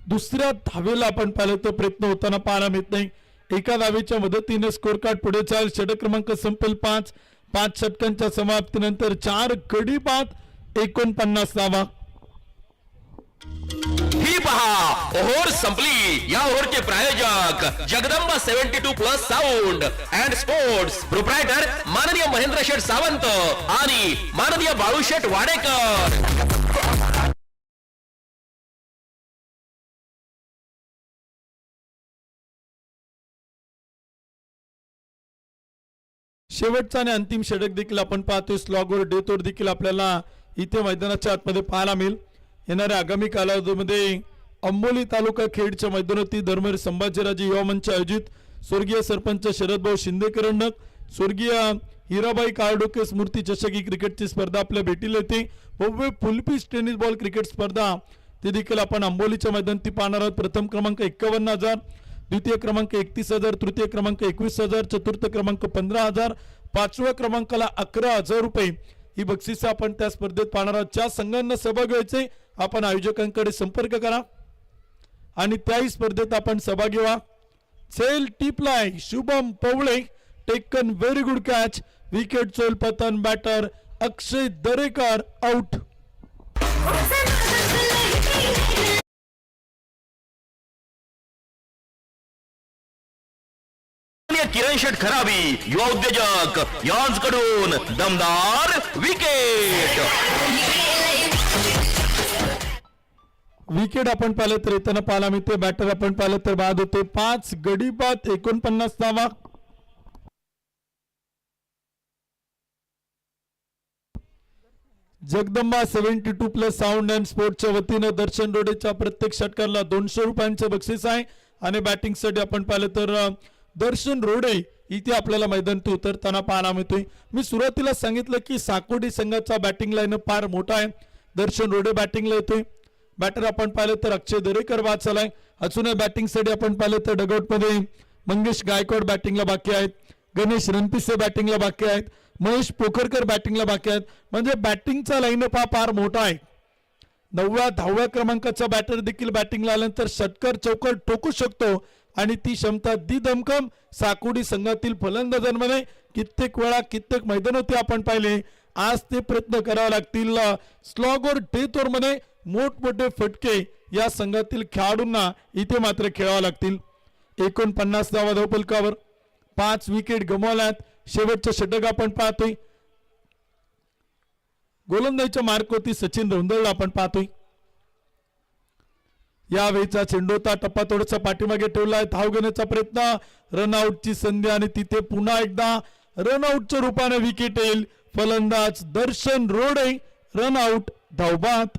[SPEAKER 1] दुसऱ्या धावेला आपण पाहिलं तर प्रयत्न होताना पाहायला मिळत नाही. एका धावेच्या मदतीने स्कोर कार्ड पुढे चाल. षटक क्रमांक संपेल 5. 5 षटकांच्या समाप्तीनंतर 4 गडी बाद 49 धावा.
[SPEAKER 2] ही पहा ओव्हर संपली. या ओव्हरचे प्रायोजक Jagdamba 72 plus sound and sports proprietor माननीय महेंद्र शेठ सावंत आणि माननीय बाळूशेठ वाडेकर.
[SPEAKER 1] शेवटचा आणि अंतिम षटक देखील आपण पाहतोय. स्लॉगवर डेथवर देखील आपल्याला इथे मैदानाच्या आतमध्ये पाहायला मिळेल. येणाऱ्या आगामी कालावधीमध्ये अंबोली तालुका खेडच्या मैदानावरती धर्मवीर संभाजीराजे युवा मंच आयोजित स्वर्गीय सरपंच शरदभाऊ शिंदे करंडक स्वर्गीय हिराबाई कारडोके स्मृती चषक ही क्रिकेटची स्पर्धा आपल्या भेटीला येते. भव्य फुलपीच टेनिस बॉल क्रिकेट स्पर्धा ते देखील आपण अंबोलीच्या मैदानावरती पाहणार आहोत. प्रथम क्रमांक 51,000, द्वितीय क्रमांक 31,000, तृतीय क्रमांक 21,000, चतुर्थ क्रमांक 15,000, पाचव्या क्रमांकाला 11,000 रुपये ही बक्षिसं आपण त्या स्पर्धेत पाहणार आहोत. ज्या संघांना सहभागी व्हायचे आपण आयोजकांकडे संपर्क करा आणि त्याही स्पर्धेत आपण सहभागी व्हा. सेल टिपलाय Shubham Pawale taken very good catch. Wicket चोल पतन बॅटर अक्षय दरेकर आउट.
[SPEAKER 2] किरण शेठ खराबी युवा उद्योजक यांकडून दमदार विकेट.
[SPEAKER 1] विकेट आपण पाहिलं तर येताना पाहायला मिळते. बॅटर आपण पाहिलं तर बाद होते. 5 गडी बाद 49 धावा. जगदंबा 72 प्लस साऊंड अँड स्पोर्टच्या वतीनं दर्शन रोडेच्या प्रत्येक षटकाला 200 रुपयांचं बक्षीस आहे आणि बॅटिंगसाठी आपण पाहिलं तर दर्शन रोडे इथे आपल्याला मैदानात उतरताना पाहायला मिळतोय. मी सुरुवातीला सांगितलं की साकोडी संघाचा बॅटिंग लाईन फार मोठा आहे. दर्शन रोडे बॅटिंगला येतोय. बॅटर आपण पाहिलं तर अक्षय दरेकर बाद झालाय. अजूनही बॅटिंगसाठी आपण पाहिलं तर डगआउट मध्ये मंगेश गायकवाड बॅटिंगला बाकी आहेत. गणेश रणपिसे बॅटिंगला बाकी आहेत. महेश पोखरकर बॅटिंगला बाकी आहेत. म्हणजे बॅटिंगचा लाईनअप हा फार मोठा आहे. 9व्या 10व्या क्रमांकाचा बॅटर देखील बॅटिंगला आल्यानंतर षटकर चौकर ठोकू शकतो आणि ती क्षमता दी दमकम साकोडी संघातील फलंदाजांमध्ये कित्येक वेळा कित्येक मैदानावरती आपण पाहिले. आज ते प्रयत्न करावे लागतील. स्लॉगवर डेथवर मध्ये मोठमोठे फटके या संघातील खेळाडूंना इथे मात्र खेळावे लागतील. 49 धावा धावफलकावर 5 विकेट गमावल्यात. शेवटचं षटक आपण पाहतोय. गोलंदाजीच्या मार्कवरती सचिन रौंदळला आपण पाहतोय. यावेळीचा चेंडू होता. टप्पा थोडासा पाठीमागे ठेवलाय. धाव घेण्याचा प्रयत्न. रनआउटची संधी आणि तिथे पुन्हा एकदा रनआउटच्या रूपाने विकेट येईल. फलंदाज दर्शन रोडे रनआउट धावबाद.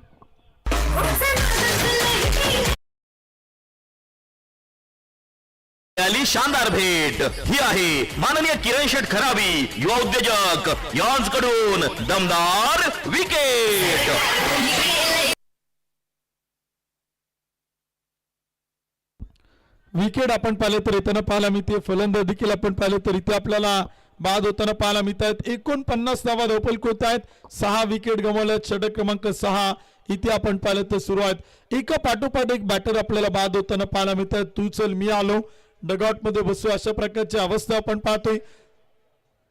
[SPEAKER 2] शानदार भेट ही आहे माननीय किरण शेठ खराबी युवा उद्योजक यांकडून दमदार विकेट.
[SPEAKER 1] विकेट आपण पाहिले तर येताना पाहायला मिळते. फलंदाज देखील आपण पाहिले तर इथे आपल्याला बाद होताना पाहायला मिळत आहेत. 49 धावा धावफलक होत आहेत. 6 विकेट गमावल्यात. षटक क्रमांक 6 इथे आपण पाहिलं तर सुरू आहेत. एका पाठोपाठ एक बॅटर आपल्याला बाद होताना पाहायला मिळत आहेत. तू चल मी आलो डगआउट मध्ये बसू अशा प्रकारची अवस्था आपण पाहतोय.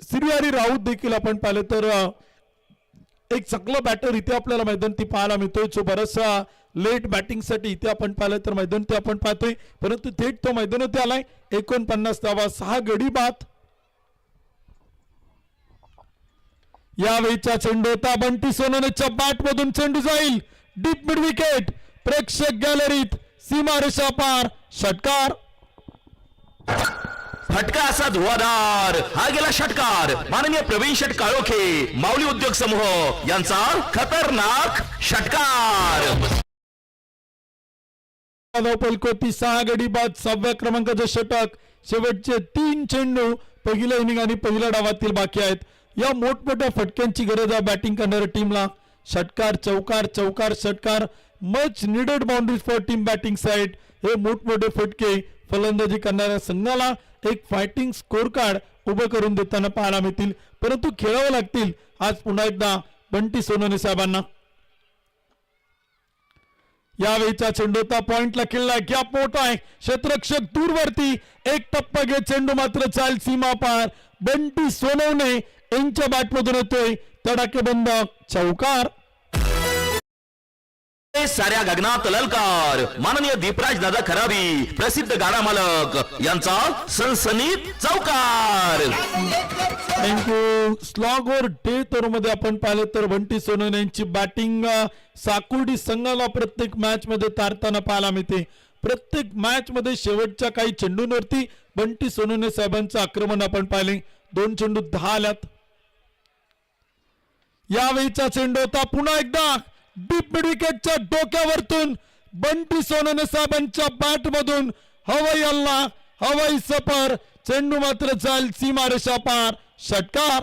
[SPEAKER 1] श्रीहरी राऊत देखील आपण पाहिलं तर एक चांगला बॅटर इथे आपल्याला मैदानात पाहायला मिळतोय. जो बराचसा लेट बॅटिंग साठी इथे आपण पाहिलं तर मैदानात आपण पाहतोय परंतु थेट तो मैदानात आलाय. 49 धावा 6 गडी बाद. यावेळीचा चेंडू होता. बंटी सोनवणेच्या बॅट मधून चेंडू जाईल डीप मिड विकेट. प्रेक्षक गॅलरीत सीमारेषा पार षटकार.
[SPEAKER 2] फटका असा धुवाधार हा गेला षटकार. माननीय प्रवीण शेठ काळोखे माऊली उद्योग समूह यांचा खतरनाक षटकार.
[SPEAKER 1] पलकोती 6 गडी बाद 6व्या क्रमांकाचे षटक. शेवटचे 3 चेंडू पहिल्या इनिंग आणि पहिल्या डावातील बाकी आहेत. या मोठमोठ्या फटक्यांची गरज आहे बॅटिंग करणाऱ्या टीमला. षटकार चौकार चौकार षटकार. Much needed boundaries for team batting side. हे मोठमोठे फटके फलंदाजी करणाऱ्या संघाला एक फायटिंग स्कोर कार्ड उभं करून देताना पाहायला मिळतील. परंतु खेळावं लागतील आज पुन्हा एकदा बंटी सोनवणे साहेबांना. यावेळीचा चेंडू होता पॉइंटला खेळलाय. गॅप मोठा आहे. क्षेत्ररक्षक दूरवरती एक टप्पा घे. चेंडू मात्र चाल सीमा पार. बंटी सोनवणे यांच्या बॅटमधून येतोय तडाखेबंद चौकार.
[SPEAKER 2] साऱ्या गगनात ललकार. माननीय दीपराज दादा खराबी प्रसिद्ध गाडा मालक यांचा सनसनीत चौकार.
[SPEAKER 1] थँक्यू. स्लॉगवर डेथ मध्ये आपण पाहिलं तर बंटी सोनवणे यांची बॅटिंग साकुर्डी संघाला प्रत्येक मॅच मध्ये तारताना पाहायला मिळते. प्रत्येक मॅच मध्ये शेवटच्या काही चेंडूंवरती बंटी सोनवणे साहेबांचं आक्रमण आपण पाहिले. 2 चेंडू 10 आल्यात. यावेळीचा चेंडू होता पुन्हा एकदा डीप मिड विकेटच्या डोक्यावरतून बंटी सोनवणे साहेबांच्या बॅट मधून हवाई हल्ला हवाई सफर. चेंडू मात्र चाल सीमारेषा पार षटकार.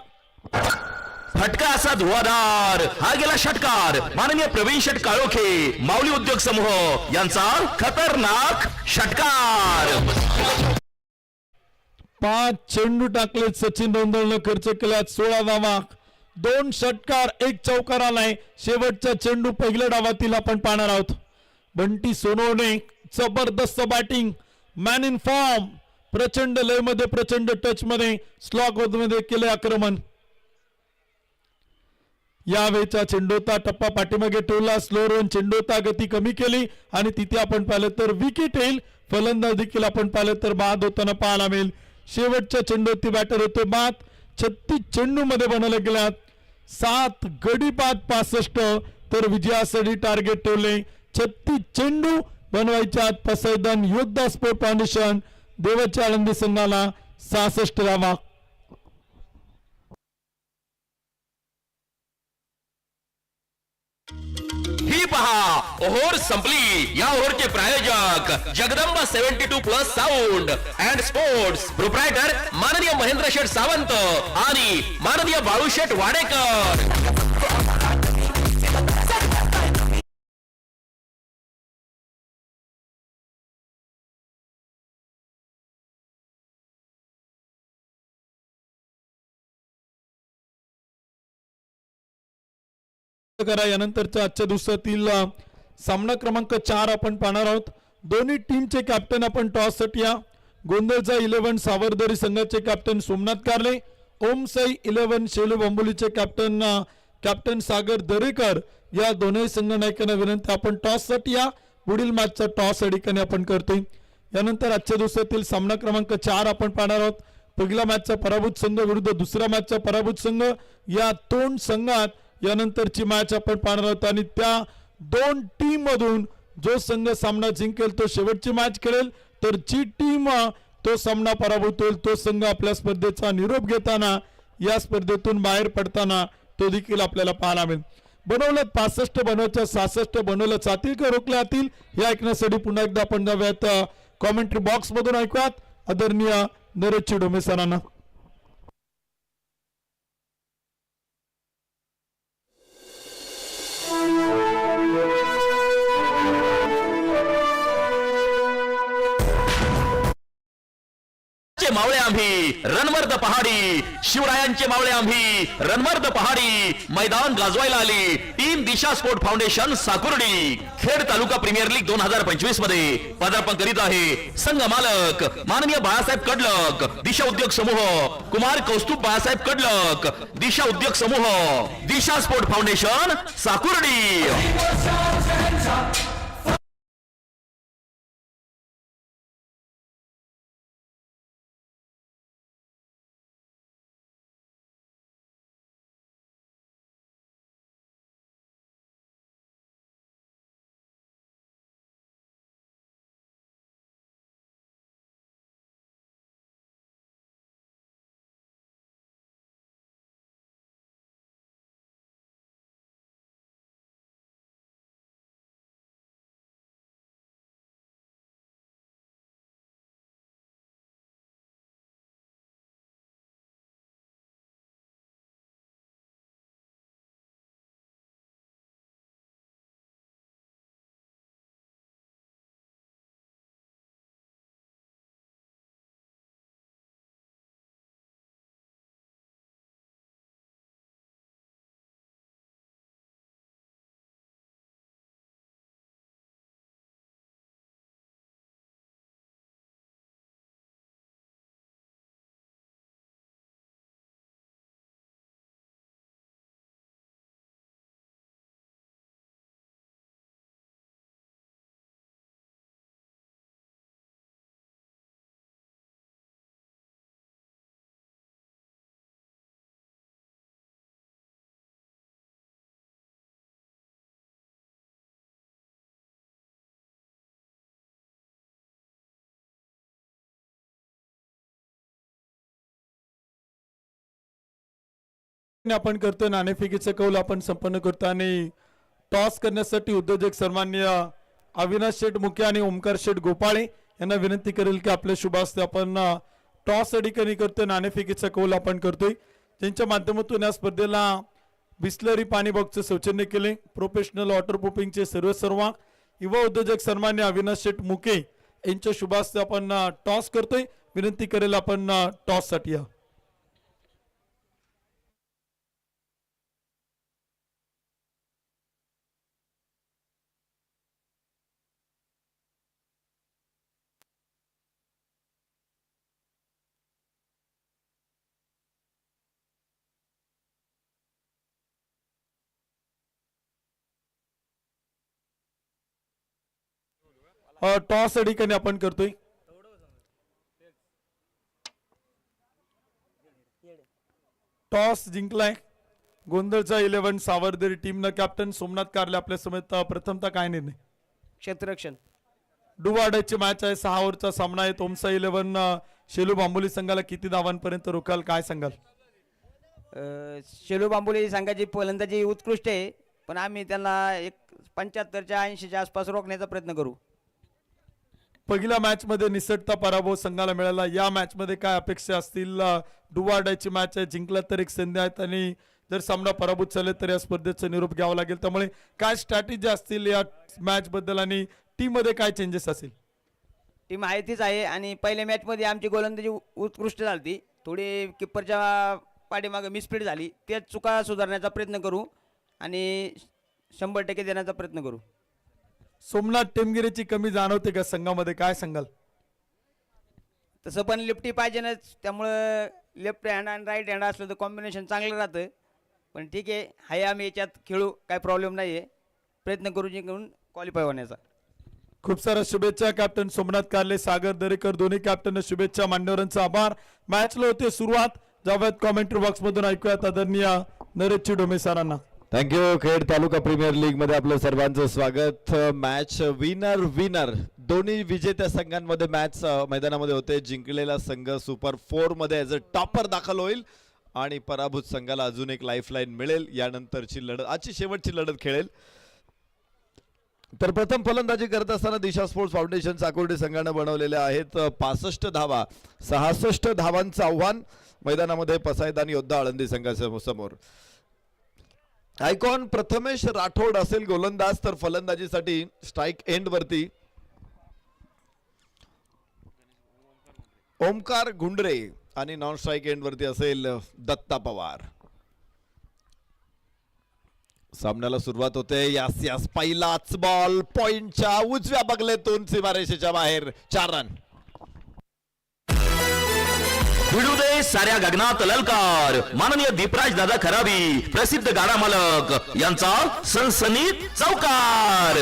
[SPEAKER 2] फटका असा धुवाधार हा गेला षटकार. माननीय प्रवीण शेठ काळोखे माऊली उद्योग समूह यांचा खतरनाक षटकार.
[SPEAKER 1] 5 चेंडू टाकले सचिन रोंदळनं खर्च केल्यात 16 धावा. 2 षटकार 1 चौकार आलाय. शेवटचा चेंडू पहिल्या डावातील आपण पाहणार आहोत. बंटी सोनवणे जबरदस्त बॅटिंग. Man in form. प्रचंड लय मध्ये प्रचंड टच मध्ये स्लॉग मध्ये केले आक्रमण. यावेळीचा चेंडू होता टप्पा पाठीमागे ठेवला. स्लो रन चेंडू होता गती कमी केली आणि तिथे आपण पाहिलं तर विकेट येईल. फलंदाज देखील आपण पाहिलं तर बाद होताना पाहायला मिळेल. शेवटच्या चेंडूवरती बॅटर होते बाद. 36 चेंडू मध्ये बनवले गेल्यात. 7 गडी बाद 65 तर विजयासाठी टार्गेट ठेवले. 36 चेंडू बनवायच्या. पसैदन योद्धा स्पोर्ट फाउंडेशन देवाच्या आळंदी संघाला 66 धावा.
[SPEAKER 2] ही पहा ओव्हर संपली. या ओव्हरचे प्रायोजक Jagdamba 72+ sound and sports proprietor माननीय महेंद्र शेठ सावंत आणि माननीय बाळूशेठ वाडेकर.
[SPEAKER 1] करा. यानंतरच्या आजच्या दिवसातील सामना क्रमांक 4 आपण पाहणार आहोत. दोन्ही टीमचे कॅप्टन आपण टॉस साठी या. गोंधळचा 11 सावरदरी संघाचे कॅप्टन सोमनाथ कारले. ओम साई 11 शेलू बंबोलीचे कॅप्टन सागर दरेकर या दोन्ही संघ नायकांना विनंती आपण टॉस साठी या. पुढील मॅचचा टॉस अडिकाने आपण करतोय. यानंतर आजच्या दिवसातील सामना क्रमांक 4 आपण पाहणार आहोत. पहिला मॅचचा पराभूत संघ विरुद्ध दुसरा मॅचचा पराभूत संघ या 2 संघात यानंतरची मॅच आपण पाहणार आहोत आणि त्या 2 टीम मधून जो संघ सामना जिंकेल तो शेवटची मॅच खेळेल. तर जी टीम तो सामना पराभूत होईल तो संघ आपल्या स्पर्धेचा निरोप घेताना या स्पर्धेतून बाहेर पडताना तो देखील आपल्याला पाहायला मिळेल. बनवलं 65 बनवायच्या 66 बनवलं जातील का रोखल्या जातील हे ऐकण्यासाठी पुन्हा एकदा आपण जाऊयात कॉमेंट्री बॉक्स मधून ऐकूयात आदरणीय नरेश डोमे सरांना.
[SPEAKER 2] मावळे आम्ही रणमर्द पहाडी. शिवरायांचे मावळे आम्ही रणमर्द पहाडी. मैदान गाजवायला आली टीम दिशा स्पोर्ट फाउंडेशन साकुर्डी. खेड तालुका प्रीमियर लीग 2025 मध्ये पदार्पण करीत आहे संघ मालक माननीय बाळासाहेब कडलक दिशा उद्योग समूह. कुमार कौस्तुभ बाळासाहेब कडलक दिशा उद्योग समूह. दिशा स्पोर्ट फाउंडेशन साकुर्डी.
[SPEAKER 1] आपण करतोय नाणेफेकीचा कौल आपण संपन्न करतो आणि टॉस करण्यासाठी उद्योजक सन्माननीय अविनाश शेठ मुके आणि ओमकार शेठ गोपाळे यांना विनंती करेल की आपल्या शुभ हस्ते आपण टॉस अडीकणी करतोय नाणेफेकीचा कौल आपण करतोय ज्यांच्या माध्यमातून या स्पर्धेला बिस्लरी पाणी बॉक्सचे सौजन्य केले प्रोफेशनल वॉटरप्रूफिंगचे सर्व युवा उद्योजक सन्माननीय अविनाश शेठ मुके यांच्या शुभ हस्ते आपण टॉस करतोय विनंती करेल आपण टॉस साठी या टॉस अडीकणी आपण करतोय टॉस जिंकलाय गोंधळचा 11 सावरदेरी टीमनं कॅप्टन सोमनाथ कारले आपल्या समेत प्रथमतः काय निर्णय
[SPEAKER 3] क्षेत्ररक्षण
[SPEAKER 1] डुवाडाची मॅच आहे 6 ओव्हरचा सामना आहे तोमसा 11 शेलू बांबोली संघाला किती धावांपर्यंत रोखाल काय सांगाल
[SPEAKER 3] शेलू बांबोली संघाची फलंदाजी उत्कृष्ट आहे पण आम्ही त्यांना एक 75च्या 80च्या आसपास रोखण्याचा प्रयत्न करू
[SPEAKER 1] पहिल्या मॅच मध्ये निसटता पराभव संघाला मिळाला या मॅच मध्ये काय अपेक्षा असतील डुवाडाची मॅच आहे जिंकला तर एक संधी आहेत आणि जर सामना पराभूत झाले तर या स्पर्धेचा निरोप घ्यावा लागेल त्यामुळे काय स्ट्रॅटेजी असतील या मॅच बद्दल आणि टीम मध्ये काय चेंजेस असेल
[SPEAKER 3] टीम आहे तीच आहे आणि पहिल्या मॅचमध्ये आमची गोलंदाजी उत्कृष्ट झाली थोडी किप्परच्या पाठीमागे मिसफीड झाली त्या चुका सुधारण्याचा प्रयत्न करू आणि 100% देण्याचा प्रयत्न करू
[SPEAKER 1] सोमनाथ टेमगिरीची कमी जाणवते का संघामध्ये काय सांगाल
[SPEAKER 3] तसं पण लेफ्टी पाहिजेनच त्यामुळं लेफ्ट हँड आणि राईट हँड असलं तर कॉम्बिनेशन चांगलं राहतं पण ठीक आहे आम्ही याच्यात खेळू काय प्रॉब्लेम नाही आहे प्रयत्न करू जिंकून क्वालिफाय होण्याचा
[SPEAKER 1] खूप साऱ्या शुभेच्छा कॅप्टन सोमनाथ कारले सागर दरेकर दोन्ही कॅप्टन शुभेच्छा मान्यवरांचा आभार मॅचला होते सुरुवात जाऊयात कॉमेंट्री बॉक्स मधून ऐकूयात आदरणीय नरेश डोमे सरांना
[SPEAKER 4] थँक्यू खेड तालुका प्रीमियर लीग मध्ये आपलं सर्वांचं स्वागत मॅच विनर दोन्ही विजेत्या संघांमध्ये मॅच मैदानामध्ये होते जिंकलेला संघ सुपर 4 मध्ये ॲज अ टॉपर दाखल होईल आणि पराभूत संघाला अजून एक लाईफलाईन मिळेल यानंतरची लढत आजची शेवटची लढत खेळेल तर प्रथम फलंदाजी करत असताना दिशा स्पोर्ट्स फाउंडेशन साकोर्डी संघानं बनवलेल्या आहेत 65 धावा 66 धावांचं आव्हान मैदानामध्ये पसायदान योद्धा आळंदी संघासमोर आयकॉन प्रथमेश राठोड असेल गोलंदाज तर फलंदाजीसाठी स्ट्राइक एंड वरती ओमकार गुंडरे आणि नॉन स्ट्राइक एंड वरती असेल दत्ता पवार सामन्याला सुरुवात होते यास पहिलाच बॉल पॉइंटच्या उजव्या बगलेतून सीमारेषेच्या बाहेर 4 रन
[SPEAKER 2] भिडू दे साऱ्या गगनात ललकार माननीय दीपराज दादा खराबी प्रसिद्ध गाडा मालक यांचा सनसनीत चौकार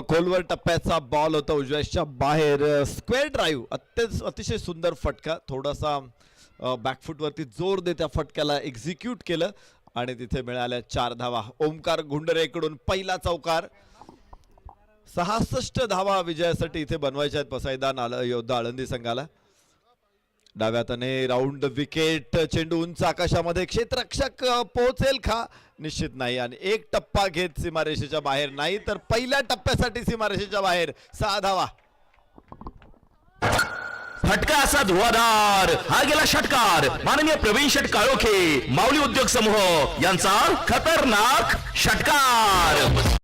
[SPEAKER 4] खोलवर टप्प्याचा बॉल होता उजव्याच्या बाहेर स्क्वेअर ड्राईव्ह अतिशय सुंदर फटका थोडासा बॅकफुट वरती जोर दे त्या फटक्याला एक्झिक्यूट केलं आणि तिथे मिळाल्या 4 धावा ओमकार गुंडरेकडून पहिला चौकार 66 धावा विजयासाठी इथे बनवायच्या आहेत पसायदान योद्धा आळंदी संघाला डाव्या हाताने राऊंड विकेट चेंडू उंच आकाशामध्ये क्षेत्ररक्षक पोहोचेल का निश्चित नाही आणि एक टप्पा घेत सीमारेषेच्या बाहेर नाही तर पहिल्या टप्प्यासाठी सीमारेषेच्या बाहेर 6 धावा
[SPEAKER 2] फटका असा धुवाधार हा गेला षटकार माननीय प्रवीण शेठ काळोखे माऊली उद्योग समूह यांचा खतरनाक षटकार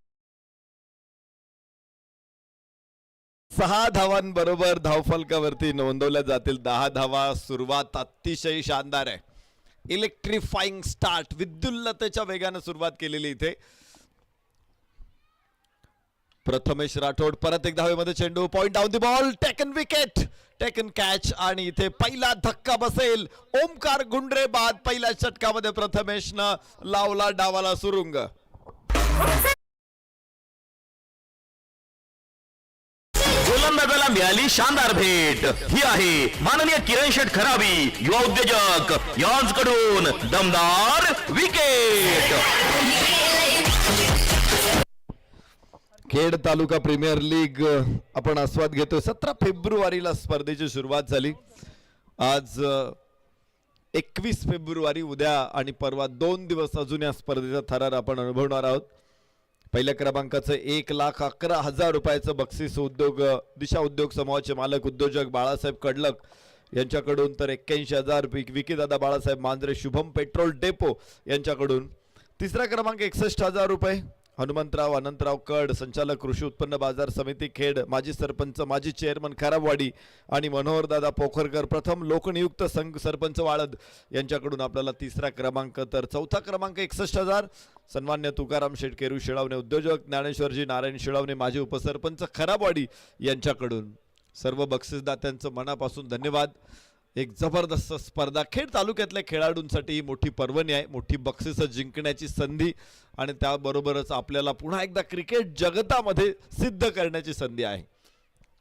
[SPEAKER 4] 6 धावांबरोबर धावफलकावरती नोंदवल्या जातील 10 धावा सुरुवात अतिशय शानदार आहे इलेक्ट्रिफाईंग स्टार्ट विद्युल्लतेच्या वेगाने सुरुवात केलेली इथे प्रथमेश राठोड परत एक धावेमध्ये चेंडू point down the ball taken wicket taken catch आणि इथे पहिला धक्का बसेल ओमकार गुंडरे बाद पहिल्या षटकामध्ये प्रथमेशनं लावला डावाला सुरुंग
[SPEAKER 2] गोलंदाजाला मिळाली शानदार भेट ही आहे माननीय किरण शेठ खराबी युवा उद्योजक यांकडून दमदार विकेट
[SPEAKER 4] खेड तालुका प्रीमियर लीग आपण आस्वाद घेतोय. 17 फेब्रुवारीला स्पर्धेची सुरुवात झाली. आज 21 फेब्रुवारी, उद्या आणि परवा 2 दिवस अजून या स्पर्धेचा थरार आपण अनुभवणार आहोत. पहिल्या क्रमांकाचं 1,11,000 रुपयाचं बक्षीस दिशा उद्योग समूहाचे मालक उद्योजक बाळासाहेब कडलक यांच्याकडून, तर 81,000 विकीदादा बाळासाहेब मांजरे शुभम पेट्रोल डेपो यांच्याकडून. तिसरा क्रमांक 61,000 रुपये हनुमंतराव अनंतराव कड, संचालक कृषी उत्पन्न बाजार समिती खेड, माजी सरपंच माजी चेअरमन खराबवाडी आणि मनोहरदादा पोखरकर प्रथम लोकनियुक्त सरपंच वाळद यांच्याकडून आपल्याला तिसरा क्रमांक. तर चौथा क्रमांक 61,000 सन्मान्य तुकाराम शेठ केरू शिळावणे उद्योजक, ज्ञानेश्वरजी नारायण शिळावणे माजी उपसरपंच खराबवाडी यांच्याकडून. सर्व बक्षीसदात्यांचं मनापासून धन्यवाद. एक जबरदस्त स्पर्धा खेड तालुक्यातल्या खेळाडूंसाठी ही मोठी पर्वणी आहे, मोठी बक्षिसं जिंकण्याची संधी आणि त्याबरोबरच आपल्याला पुन्हा एकदा क्रिकेट जगतामध्ये सिद्ध करण्याची संधी आहे.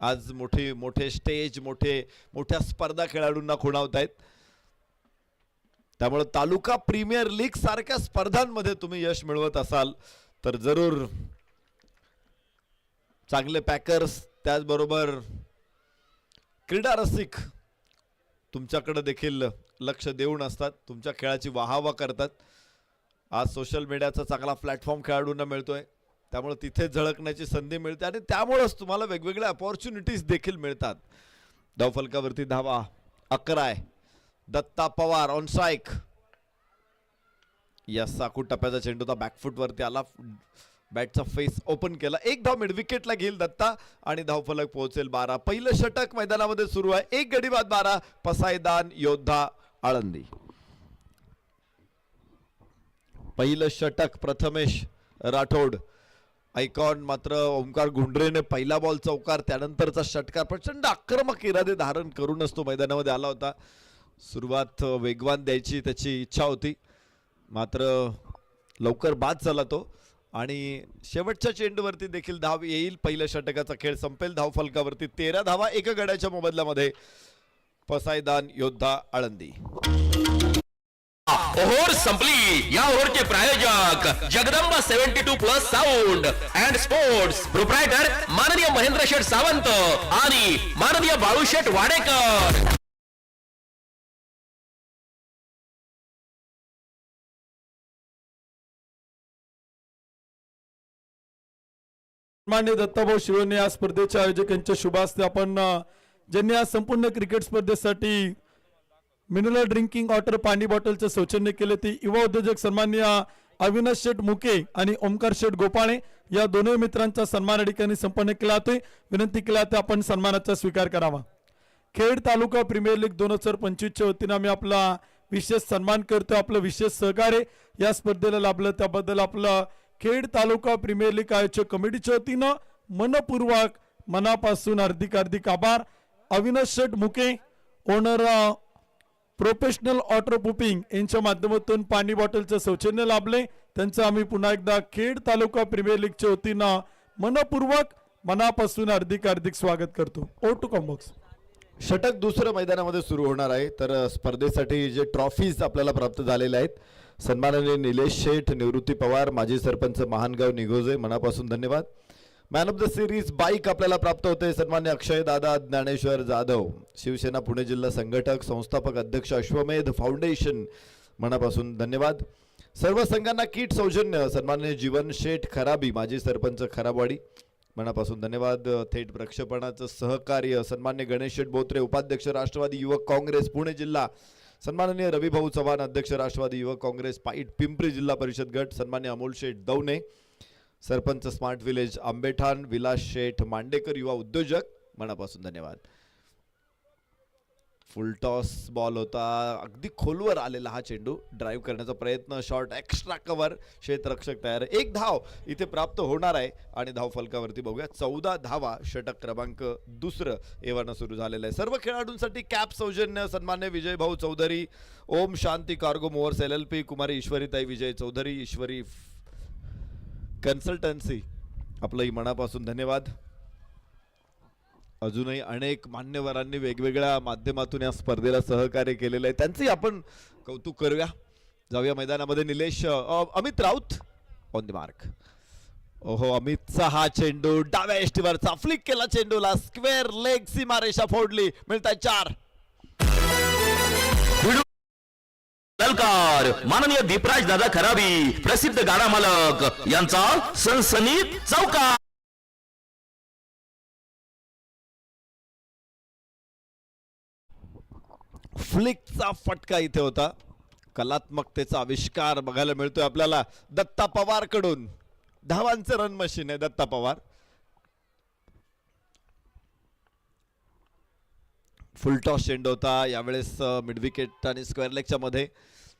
[SPEAKER 4] आज मोठे स्टेज, मोठ्या स्पर्धा खेळाडूंना खुणावत आहेत. त्यामुळे तालुका प्रीमियर लीग सारख्या स्पर्धांमध्ये तुम्ही यश मिळवत असाल तर जरूर चांगले पॅकर्स, त्याचबरोबर क्रीडा रसिक तुमच्याकडे देखील लक्ष देऊन असतात, तुमच्या खेळाची वाहवा करतात. आज सोशल मीडियाचा चांगला प्लॅटफॉर्म खेळाडूंना मिळतोय, त्यामुळे तिथे झळकण्याची संधी मिळते आणि त्यामुळेच तुम्हाला वेगवेगळ्या अपॉर्च्युनिटीज देखील मिळतात. धावफलकावरती धावा 11 आहे. Datta Pawar on strike. या साकू टप्प्याचा चेंडू होता, बॅकफूट वरती आला, बॅटचा फेस ओपन केला, एक धाव मिड विकेटला घेईल दत्ता आणि धावफलक पोहोचेल 12. पहिलं षटक मैदानामध्ये सुरू आहे. एक गडी बाद 12. पसायदान योद्धा आळंदी. पहिलं षटक प्रथमेश राठोड आयकॉन, मात्र ओमकार गुंडरेने पहिला बॉल चौकार, त्यानंतरचा षटकार प्रचंड आक्रमक इरादे धारण करूनच तो मैदानामध्ये आला होता. सुरुवात वेगवान द्यायची त्याची इच्छा होती, मात्र लवकर बाद झाला तो आणि शेवटच्या चेंडूवरती देखील धाव येईल. पहिल्या षटकाचा खेळ संपेल. धावफलकावरती 13 धावा एका गड्याच्या मोबदल्यामध्ये. पसायदान योद्धा आळंदी.
[SPEAKER 2] ओव्हर संपली. या ओव्हरचे प्रायोजक Jagdamba 72+ sound and sports, proprietor माननीय महेंद्र शेठ सावंत आणि माननीय बाळूशेठ वाडेकर.
[SPEAKER 1] मान्य दत्ताभाऊ शिवने या स्पर्धेचे आयोजक यांच्या शुभ हस्ते आपण ज्यांनी आज संपूर्ण क्रिकेट स्पर्धेसाठी मिनरल ड्रिंकिंग वॉटर पाणी बॉटलचे सौजन्य केले ते युवा उद्योजक सन्माननीय अविनाश शेठ मुके आणि ओमकार शेठ गोपाळे या दोन्ही मित्रांचा सन्मान या ठिकाणी संपन्न केला होते. विनंती केला ते आपण सन्मानाचा स्वीकार करावा. खेड तालुका प्रीमियर लीग 2025 च्या वतीने आम्ही आपला विशेष सन्मान करतो. आपलं विशेष सहकार्य या स्पर्धेला लाभलं त्याबद्दल आपलं खेड तालुका प्रीमियर लीग आयोजक कमिटीच्या वतीनं मनपूर्वक मनापासून हार्दिक आभार. अविनाश शेठ मुके ओनर प्रोफेशनल वॉटर पुपिंग यांच्या माध्यमातून पाणी बॉटलचं सौजन्य लाभले, त्यांचं आम्ही पुन्हा एकदा खेड तालुका प्रीमियर लीगच्या वतीनं मनपूर्वक मनापासून हार्दिक स्वागत करतो. ओ टू कॉम्बॉक्स.
[SPEAKER 4] षटक दुसरं मैदानामध्ये सुरू होणार आहे. तर स्पर्धेसाठी जे ट्रॉफीज आपल्याला प्राप्त झालेले आहेत, सन्माननीय निलेश शेठ, निवृत्ती पवार, माजी सरपंच महानगाव निगोजे, मनापासून धन्यवाद. Man of the series bike आपल्याला प्राप्त होते सन्मान्य अक्षय दादा ज्ञानेश्वर जाधव, शिवसेना पुणे जिल्हा संघटक, संस्थापक अध्यक्ष अश्वमेध फाउंडेशन, मनापासून धन्यवाद. सर्व संघांना किट सौजन्य सन्माननीय जीवन शेठ खराबी, माजी सरपंच खराबवाडी, मनापासून धन्यवाद. थेट प्रक्षेपणाचं सहकार्य सन्मान्य गणेश शेठ बोत्रे, उपाध्यक्ष राष्ट्रवादी युवक काँग्रेस पुणे जिल्हा, सन्माननीय रविभाऊ चव्हाण, अध्यक्ष राष्ट्रवादी युवक काँग्रेस पाईट पिंपरी जिल्हा परिषद गट, सन्मान्य अमोल शेठ दौने, सरपंच स्मार्ट विलेज आंबेठाण, विलास शेठ मांडेकर युवा उद्योजक, मनापासून धन्यवाद. फुल टॉस बॉल होता, अगदी खोलवर आलेला हा चेंडू, ड्राईव्ह करण्याचा प्रयत्न, शॉर्ट एक्स्ट्रा कव्हर, क्षेत्ररक्षक तयार. एक धाव इथे प्राप्त होणार आहे आणि धाव फलकावरती बघूया 14 धावा. षटक क्रमांक दुसरं एव्हाना सुरू झालेलं आहे. सर्व खेळाडूंसाठी कॅप सौजन्य सन्मान्य विजय भाऊ चौधरी, ओम शांती कार्गो मोअर्स LLP, कुमारी ईश्वरीताई विजय चौधरी, ईश्वरी कन्सल्टन्सी, आपलंही मनापासून धन्यवाद. अजूनही अनेक मान्यवरांनी वेगवेगळ्या माध्यमातून या स्पर्धेला सहकार्य केलेलं आहे, त्यांचंही आपण कौतुक करूया. जाऊया मैदानामध्ये. Nilesh Amit Raut on the mark. ओहो, अमितचा हा चेंडू डाव्या एष्टीवरचा फ्लिक केला चेंडूला, स्क्वेअर लेग सीमारेषा फोडली, मिळतात 4.
[SPEAKER 2] सलकार माननीय दीपराज दादा खराबी प्रसिद्ध गाडा मालक यांचा सनसनीत चौकार.
[SPEAKER 4] फ्लिकचा फटका इथे होता. कलात्मकतेचा आविष्कार बघायला मिळतोय आपल्याला दत्ता पवार कडून. धावांचं रन मशीन आहे दत्ता पवार. फुल टॉस चेंडू होता यावेळेस मिड विकेट आणि स्क्वेअर लेगच्या मध्ये.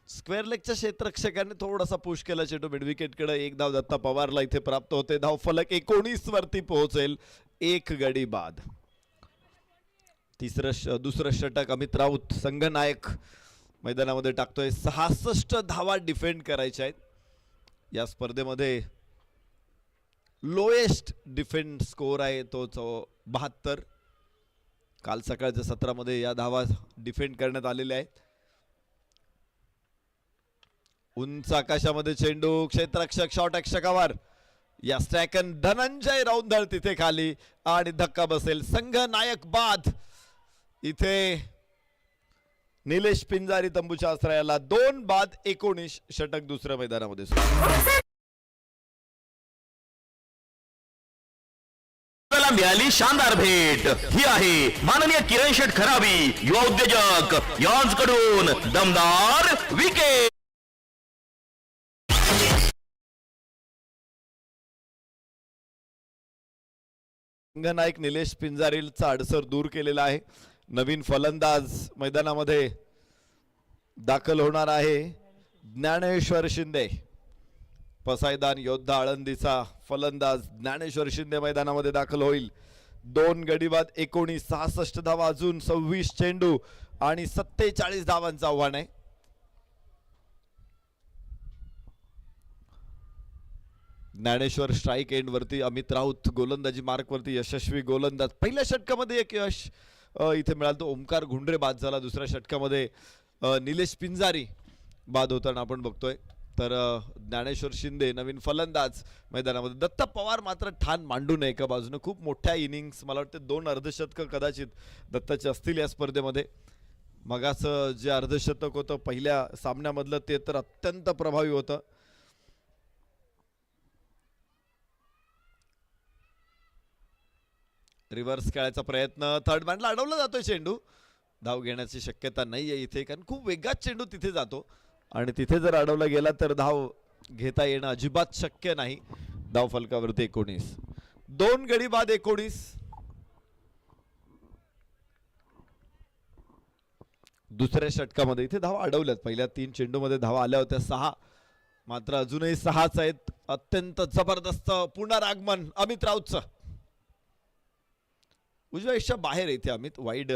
[SPEAKER 4] स्क्वेअर लेगच्या क्षेत्ररक्षकाने थोडासा पुश केला चेंडू मिड विकेट कडे. एक धाव दत्ता पवारला इथे प्राप्त होते. धाव फलक 19 वरती पोहोचेल. 1 गडी बाद. दुसरं षटक अमित राऊत संघनायक मैदानामध्ये टाकतोय. 66 धावा डिफेंड करायच्या आहेत या स्पर्धेमध्ये. लोएस्ट डिफेंड स्कोर आहे तो 72. काल सकाळच्या सत्रामध्ये या धावा डिफेंड करण्यात आलेल्या आहेत. उंच आकाशामध्ये चेंडू, क्षेत्ररक्षक शॉट रक्षकावर. या स्ट्रॅकन धनंजय रौंदळ तिथे खाली आणि धक्का बसेल. संघ नायक बाद. इथे निलेश पिंजारी तंबूच्या आश्रयाला 2 बाद 19 षटक दुसऱ्या मैदानामध्ये.
[SPEAKER 2] मिळाली शानदार भेट. ही आहे माननीय किरण शेठ खराबी युवा उद्योजक यांच्याकडून दमदार विकेट.
[SPEAKER 4] संघनायक निलेश पिंजारीचा अडसर दूर केलेला आहे. नवीन फलंदाज मैदानामध्ये दाखल होणार आहे ज्ञानेश्वर शिंदे. पसायदान योद्धा आळंदीचा फलंदाज ज्ञानेश्वर शिंदे मैदानामध्ये दाखल होईल. 2 गडी बाद 19. 66 धावा अजून 26 चेंडू आणि 47 धावांचं आव्हान आहे. ज्ञानेश्वर स्ट्राईक एंड वरती, अमित राऊत गोलंदाजी मार्क वरती यशस्वी गोलंदाज. पहिल्या षटकामध्ये एक यश इथे मिळालं. तो ओमकार घुंडरे बाद झाला. दुसऱ्या षटकामध्ये निलेश पिंजारी बाद होताना आपण बघतोय. तर ज्ञानेश्वर शिंदे नवीन फलंदाज मैदानामध्ये. दत्ता पवार मात्र ठाण मांडू नये एका बाजूने. खूप मोठ्या इनिंग्स, मला वाटतं 2 अर्धशतक कदाचित दत्ताचे असतील या स्पर्धेमध्ये. मगाचं जे अर्धशतक होतं पहिल्या सामन्यामधलं ते तर अत्यंत प्रभावी होतं. रिव्हर्स खेळायचा प्रयत्न, थर्ड बॅटला अडवला जातोय चेंडू. धाव घेण्याची शक्यता नाही आहे इथे, कारण खूप वेगात चेंडू तिथे जातो आणि तिथे जर अडवला गेला तर धाव घेता येणं अजिबात शक्य नाही. धाव फलकावरती 19. 2 गडी बाद 19. दुसऱ्या षटकामध्ये इथे धावा अडवल्यात. पहिल्या 3 चेंडूमध्ये धावा आल्या होत्या 6, मात्र अजूनही 6च आहेत. अत्यंत जबरदस्त पुनरागमन अमित राऊतचं. उजव्या इच्छा बाहेर इथे अमित वाईड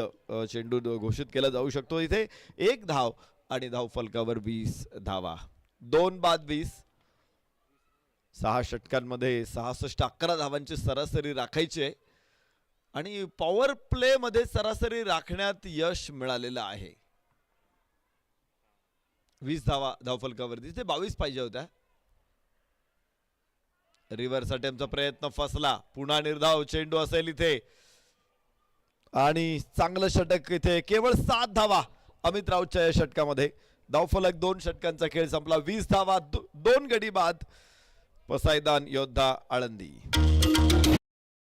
[SPEAKER 4] चेंडू घोषित केला जाऊ शकतो. इथे 1 धाव आणि धाव फलकावर 20 धावा. 2 बाद 20. 6 षटकांमध्ये 66 11 धावांची सरासरी राखायची आहे आणि पॉवर प्ले मध्ये सरासरी राखण्यात यश मिळालेलं आहे. 20 धावा धाव फलकावरती. इथे 22 पाहिजे होत्या. रिव्हर्स अटेम्प्टचा प्रयत्न फसला. पुन्हा निर्धाव चेंडू असेल इथे आणि चांगलं षटक इथे. केवळ 7 धावा अमित राऊतच्या या षटकामध्ये. धावफलक 2 षटकांचा खेळ संपला. 20 धावा 2 गडी बाद. पसायदान योद्धा आळंदी.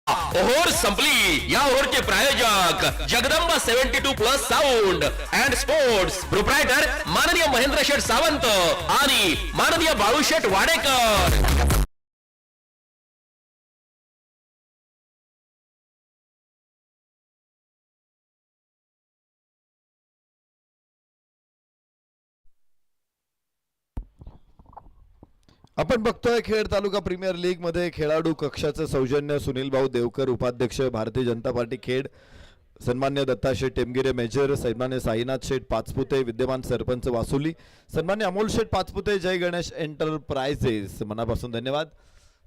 [SPEAKER 2] ओव्हर संपली. या ओव्हरचे प्रायोजक Jagdamba 72+ sound and sports proprietor माननीय महेंद्र शेठ सावंत आणि माननीय बाळूशेठ वाडेकर.
[SPEAKER 4] आपण बघतोय खेड तालुका प्रीमियर लीग मध्ये खेळाडू कक्षाचं सौजन्य सुनील भाऊ देवकर, उपाध्यक्ष भारतीय जनता पार्टी खेड, सन्मान्य दत्ता शेठ टेमगिरे मेजर, सन्मान्य साईनाथ शेठ पाचपुते, विद्यमान सरपंच वासुली, सन्मान्य अमोल शेठ पाचपुते, जय गणेश एंटरप्राइजेस, मनापासून धन्यवाद.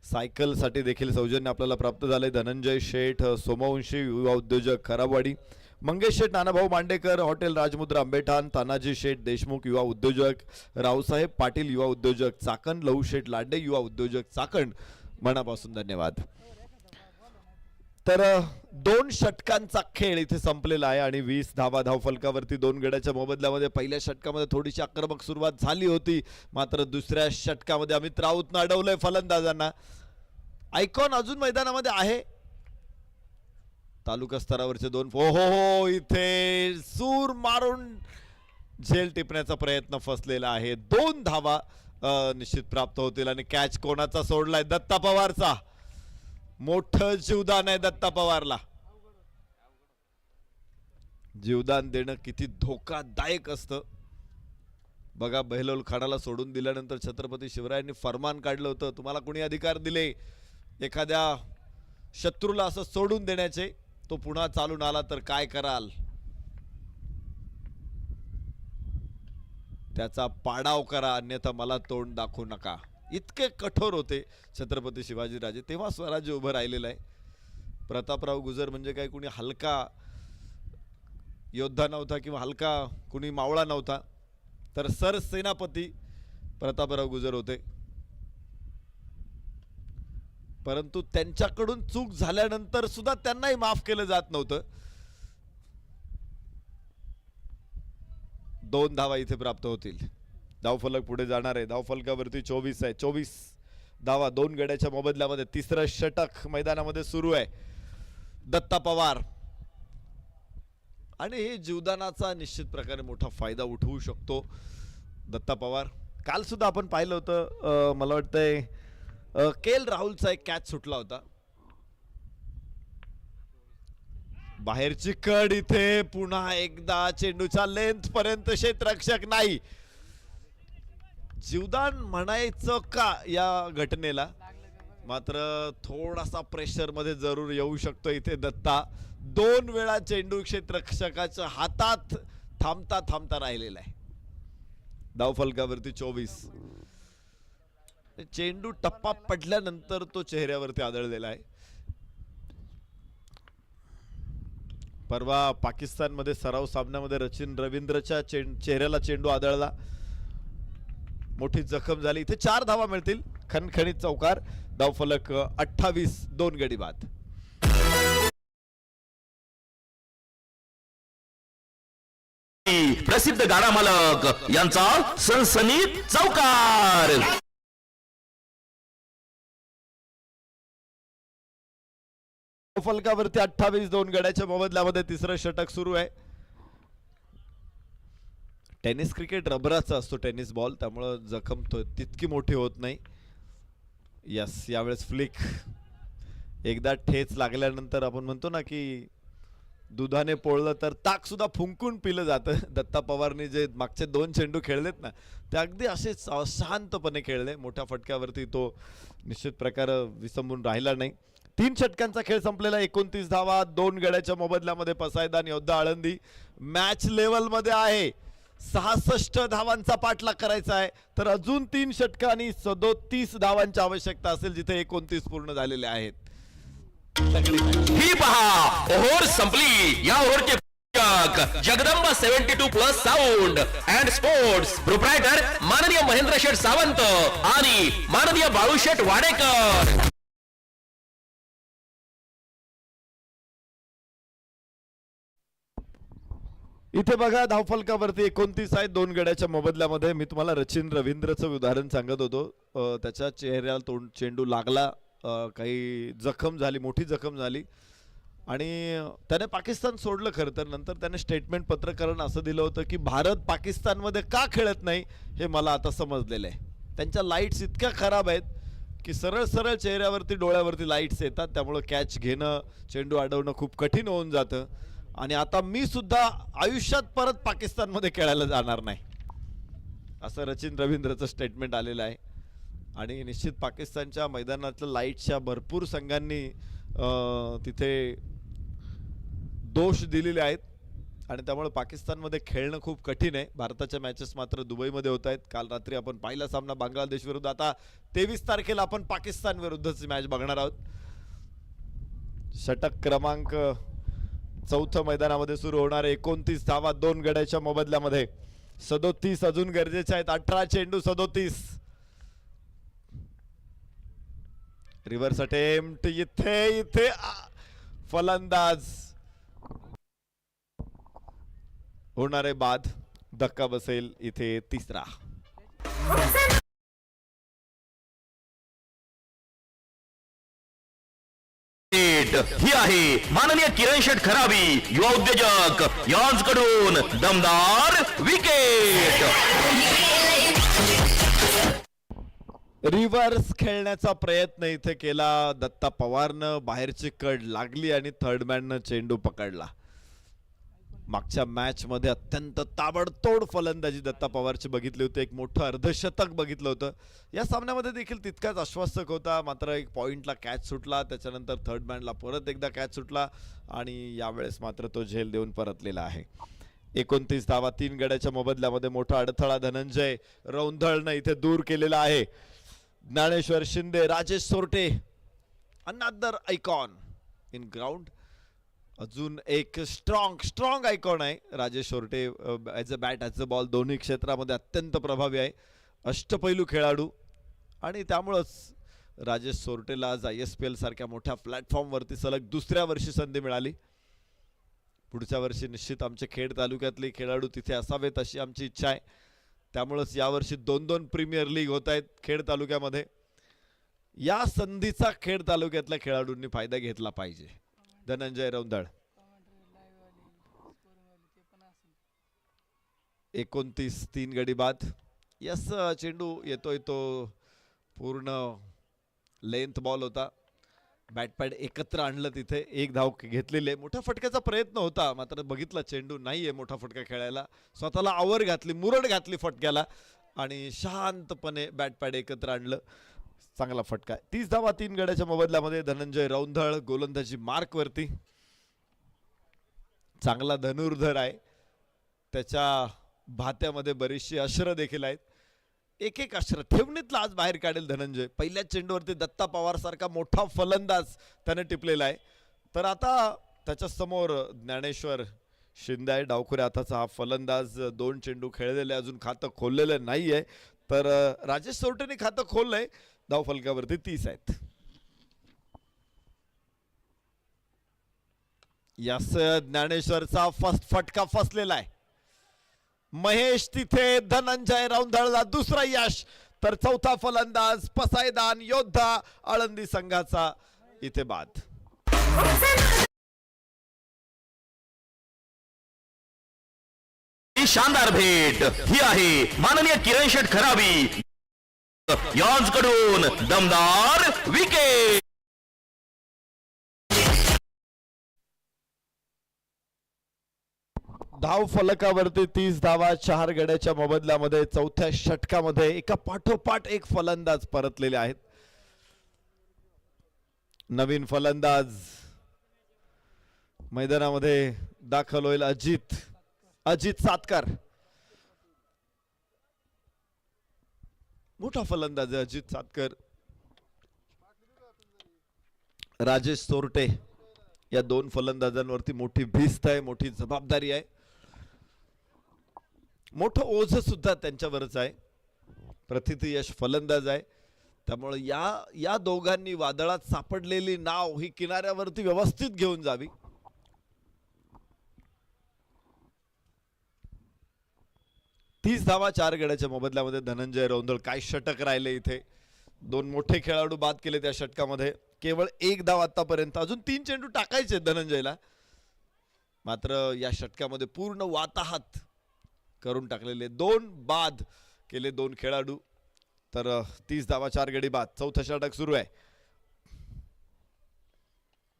[SPEAKER 4] सायकल साठी देखील सौजन्य आपल्याला प्राप्त झाले. धनंजय शेठ सोमवंशी युवा उद्योजक खराबवाडी, मंगेश शेठ नानाभाऊ मांडेकर हॉटेल राजमुद्रा आंबेठाण, तानाजी शेठ देशमुख युवा उद्योजक, रावसाहेब पाटील युवा उद्योजक चाकण, लहू शेठ लांडे युवा उद्योजक चाकण, मनापासून धन्यवाद. तर 2 षटकांचा खेळ इथे संपलेला आहे आणि 20 धावा धावफलकावरती 2 गड्याच्या मोबदल्यामध्ये. पहिल्या षटकामध्ये थोडीशी आक्रमक सुरुवात झाली होती, मात्र दुसऱ्या षटकामध्ये अमित राऊतनं अडवलंय फलंदाजांना. आयकॉन अजून मैदानामध्ये आहे. तालुका स्तरावरचे 2 हो इथे सूर मारून झेल टिपण्याचा प्रयत्न फसलेला आहे. 2 धावा निश्चित प्राप्त होतील आणि कॅच कोणाचा सोडलाय? दत्ता पवारचा. मोठं जीवदान आहे दत्ता पवारला. जीवदान देणं किती धोकादायक असतं बघा. बहलोल खानाला सोडून दिल्यानंतर छत्रपती शिवरायांनी फरमान काढलं होतं, तुम्हाला कोणी अधिकार दिले एखाद्या शत्रूला असं सोडून देण्याचे? तो पुन्हा चालून आला तर काय कराल? त्याचा पाडाव करा, अन्यथा मला तोंड दाखवू नका. इतके कठोर होते छत्रपती शिवाजीराजे. तेव्हा स्वराज्य उभं राहिलेलं आहे. प्रतापराव गुजर म्हणजे काय कुणी हलका योद्धा नव्हता किंवा हलका कुणी मावळा नव्हता, तर सरसेनापती प्रतापराव गुजर होते. परंतु त्यांच्याकडून चूक झाल्यानंतर सुद्धा त्यांनाही माफ केलं जात नव्हतं. 2 धावा इथे प्राप्त होतील. धावफलक पुढे जाणार आहे. धावफलकावरती 24 आहे. 24 धावा 2 गड्याच्या मोबदल्यामध्ये. तिसरं षटक मैदानामध्ये सुरू आहे. दत्ता पवार आणि हे जीवदानाचा निश्चित प्रकारे मोठा फायदा उठवू शकतो दत्ता पवार. काल सुद्धा आपण पाहिलं होतं, मला वाटतंय केएल राहुलचा एक कॅच सुटला होता. बाहेरची कड इथे पुन्हा एकदा चेंडूच्या लेंथ पर्यंत क्षेत्ररक्षक नाही. जीवदान म्हणायचं का या घटनेला? मात्र थोडासा प्रेशर मध्ये जरूर येऊ शकतो इथे दत्ता. 2 वेळा चेंडू क्षेत्ररक्षकाच्या हातात थांबता थांबता राहिलेला आहे. धावफलकावरती 24. चेंडू टप्पा पडल्यानंतर तो चेहऱ्यावरती आदळलेला आहे. परवा पाकिस्तानमध्ये सराव सामन्यामध्ये रचिन रवींद्रच्या चेहऱ्याला चेंडू आदळला, मोठी जखम झाली. इथे 4 धावा मिळतील. खणखणीत चौकार. धावफलक 28. 2 गडी बाद.
[SPEAKER 2] प्रसिद्ध गाडा मालक यांचा सनसनीत चौकार.
[SPEAKER 4] फलकावरती 28. 2 गड्याच्या मोबदल्यामध्ये तिसरं षटक सुरू आहे. टेनिस क्रिकेट रबराचा असतो, टेनिस बॉल, त्यामुळे जखम तितकी मोठी होत नाही. यस, यावेळेस फ्लिक. एकदा ठेच लागल्यानंतर आपण म्हणतो ना की दुधाने पोळलं तर ताक सुद्धा फुंकून पिलं जातं. दत्ता पवारने जे मागचे 2 चेंडू खेळलेत ना, ते अगदी असे शांतपणे खेळले. मोठ्या फटक्यावरती तो निश्चित प्रकारे विसंबून राहिला नाही. 3 षटकांचा खेळ संपलेला. 29 धावा 2 गड्याच्या मोबदल्यामध्ये. पसायदान योद्धा आळंदी मॅच लेवल मध्ये आहे. 66 धावांचा पाठलाग करायचा आहे, तर अजून 3 षटकांनी 37 धावांची आवश्यकता असेल, जिथे 29 पूर्ण झालेले आहेत.
[SPEAKER 2] ही पहा, ओव्हर संपली. या ओव्हरचे प्रायोजक Jagdamba 72+ sound and sports. Proprietor माननीय महेंद्र शेठ सावंत आणि माननीय बाळूशेठ वाडेकर.
[SPEAKER 4] इथे बघा, धावफलकावरती 29 आहे 2 गड्याच्या मोबदल्यामध्ये. मी तुम्हाला रचिन रवींद्रचं उदाहरण सांगत होतो. त्याच्या चेहऱ्याला चेंडू लागला, काही जखम झाली, मोठी जखम झाली आणि त्याने पाकिस्तान सोडलं. खरं तर नंतर त्याने स्टेटमेंट पत्रकारांना असं दिलं होतं की भारत पाकिस्तानमध्ये का खेळत नाही हे मला आता समजलेलं आहे. त्यांच्या लाईट्स इतक्या खराब आहेत की सरळ सरळ चेहऱ्यावरती डोळ्यावरती लाईट्स येतात, त्यामुळे कॅच घेणं, चेंडू अडवणं खूप कठीण होऊन जातं. आणि आता मी सुद्धा आयुष्यात परत पाकिस्तानमध्ये खेळायला जाणार नाही, असं रचिन रवींद्रचं स्टेटमेंट आलेलं आहे. आणि निश्चित पाकिस्तानच्या मैदानातल्या लाईटच्या भरपूर संघांनी तिथे दोष दिलेले आहेत आणि त्यामुळे पाकिस्तानमध्ये खेळणं खूप कठीण आहे. भारताच्या मॅचेस मात्र दुबईमध्ये होत आहेत. काल रात्री आपण पहिला सामना बांगलादेश विरुद्ध, आता 23 तारखेला आपण पाकिस्तान विरुद्धची मॅच बघणार आहोत. षटक क्रमांक 4 मैदानामध्ये सुरू होणार. 29 धावा 2 गड्याच्या मोबदल्यामध्ये. 37 अजून गरजेचे आहेत. 18 चेंडू 37. रिव्हर्स अटेम्प्ट इथे इथे फलंदाज होणारे बाद, धक्का बसेल इथे तिसरा.
[SPEAKER 2] ही आहे माननीय किरण शेठ खराबी युवा उद्योजक यांकडून दमदार विकेट.
[SPEAKER 4] रिव्हर्स खेळण्याचा प्रयत्न इथे केला दत्ता पवारनं, बाहेरची कड लागली आणि थर्ड मॅननं चेंडू पकडला. मागच्या मॅच मध्ये अत्यंत ताबडतोड फलंदाजी दत्ता पवारची बघितली होती, एक मोठं अर्धशतक बघितलं होतं. या सामन्यामध्ये देखील तितकाच आश्वासक होता, मात्र एक पॉइंटला कॅच सुटला, त्याच्यानंतर थर्ड मॅनला परत एकदा कॅच सुटला आणि यावेळेस मात्र तो झेल देऊन परतलेला आहे. 29 धावा 3 गड्याच्या मोबदल्यामध्ये मोठा अडथळा धनंजय रौंधळनं इथे दूर केलेला आहे. Dnyaneshwar Shinde, Rajesh Sorate, another icon in ground. अजून एक स्ट्रॉंग आयकॉन आहे Rajesh Sorate. As a bat as a ball दोन्ही क्षेत्रामध्ये अत्यंत प्रभावी आहे, अष्टपैलू खेळाडू आणि त्यामुळंच राजेश सोरटेला आज ISPL सारख्या मोठ्या प्लॅटफॉर्मवरती सलग दुसऱ्या वर्षी संधी मिळाली. पुढच्या वर्षी निश्चित आमचे खेड तालुक्यातले खेळाडू तिथे असावेत अशी आमची इच्छा आहे. त्यामुळंच यावर्षी 2-2 प्रीमियर लीग होत आहेत खेड तालुक्यामध्ये. या संधीचा खेड तालुक्यातल्या खेळाडूंनी फायदा घेतला पाहिजे. धनंजय रौंधळ 29 3 गडी बाद. यस, चेंडू येतोय तो पूर्ण लेंथ बॉल होता, बॅटपॅड एकत्र आणलं, तिथे एक धाव घेतलेली आहे. मोठ्या फटक्याचा प्रयत्न होता, मात्र बघितला चेंडू नाहीये मोठा फटका खेळायला, स्वतःला आवर घातली, मुरड घातली फटक्याला आणि शांतपणे बॅटपॅड एकत्र आणलं. चांगला फटका. 30 धावा 3 गड्याच्या मोबदल्यामध्ये धनंजय रौंधळ गोलंदाजी मार्क वरती. चांगला धनुर्धर आहे, त्याच्या भात्यामध्ये बरीचशी अश्र देखील आहेत. एक अश्र ठेवणीतला आज बाहेर काढेल धनंजय. पहिल्या चेंडूवरती दत्ता पवार सारखा मोठा फलंदाज त्याने टिपलेला आहे, तर आता त्याच्या समोर ज्ञानेश्वर शिंदे आहे, डावखुऱ्या हाताचा हा फलंदाज. 2 चेंडू खेळलेले, अजून खातं खोललेलं नाहीये, तर राजेश सोरटेने खातं खोललंय. धाव फलकावरती 30 आहेत. यास ज्ञानेश्वरचा फटका फसलेला आहे. महेश तिथे, धनंजय रौंधळला दुसरा यश, तर चौथा फलंदाज पसायदान योद्धा आळंदी संघाचा इथे बाद.
[SPEAKER 2] ही शानदार भेट ही आहे माननीय किरण शेठ खराबी यांकडून दमदार विकेट.
[SPEAKER 4] धाव फलकावरती 30 धावा 4 गड्याच्या मोबदल्यामध्ये चौथ्या षटकामध्ये एका पाठोपाठ एक फलंदाज परतलेले आहेत. नवीन फलंदाज मैदानामध्ये दाखल होईल अजित सातकर. मोठा फलंदाज आहे अजित सातकर. राजेश सोरटे, या 2 फलंदाजांवरती मोठी भिस्त आहे, मोठी जबाबदारी आहे, मोठं ओझ सुद्धा त्यांच्यावरच आहे. प्रथिती यश फलंदाज आहे, त्यामुळे या दोघांनी वादळात सापडलेली नाव ही किनाऱ्यावरती व्यवस्थित घेऊन जावी. तीस धावा 4 गड्याच्या मोबदल्यामध्ये धनंजय रौंधळ. काय षटक राहिले इथे, 2 मोठे खेळाडू बाद केले त्या षटकामध्ये. केवळ 1 धाव आतापर्यंत, अजून 3 चेंडू टाकायचे धनंजयला, मात्र या षटकामध्ये पूर्ण वाताहत करून टाकलेले. 2 बाद केले 2 खेळाडू, तर 30 धावा 4 गडी बाद. चौथं षटक सुरू आहे.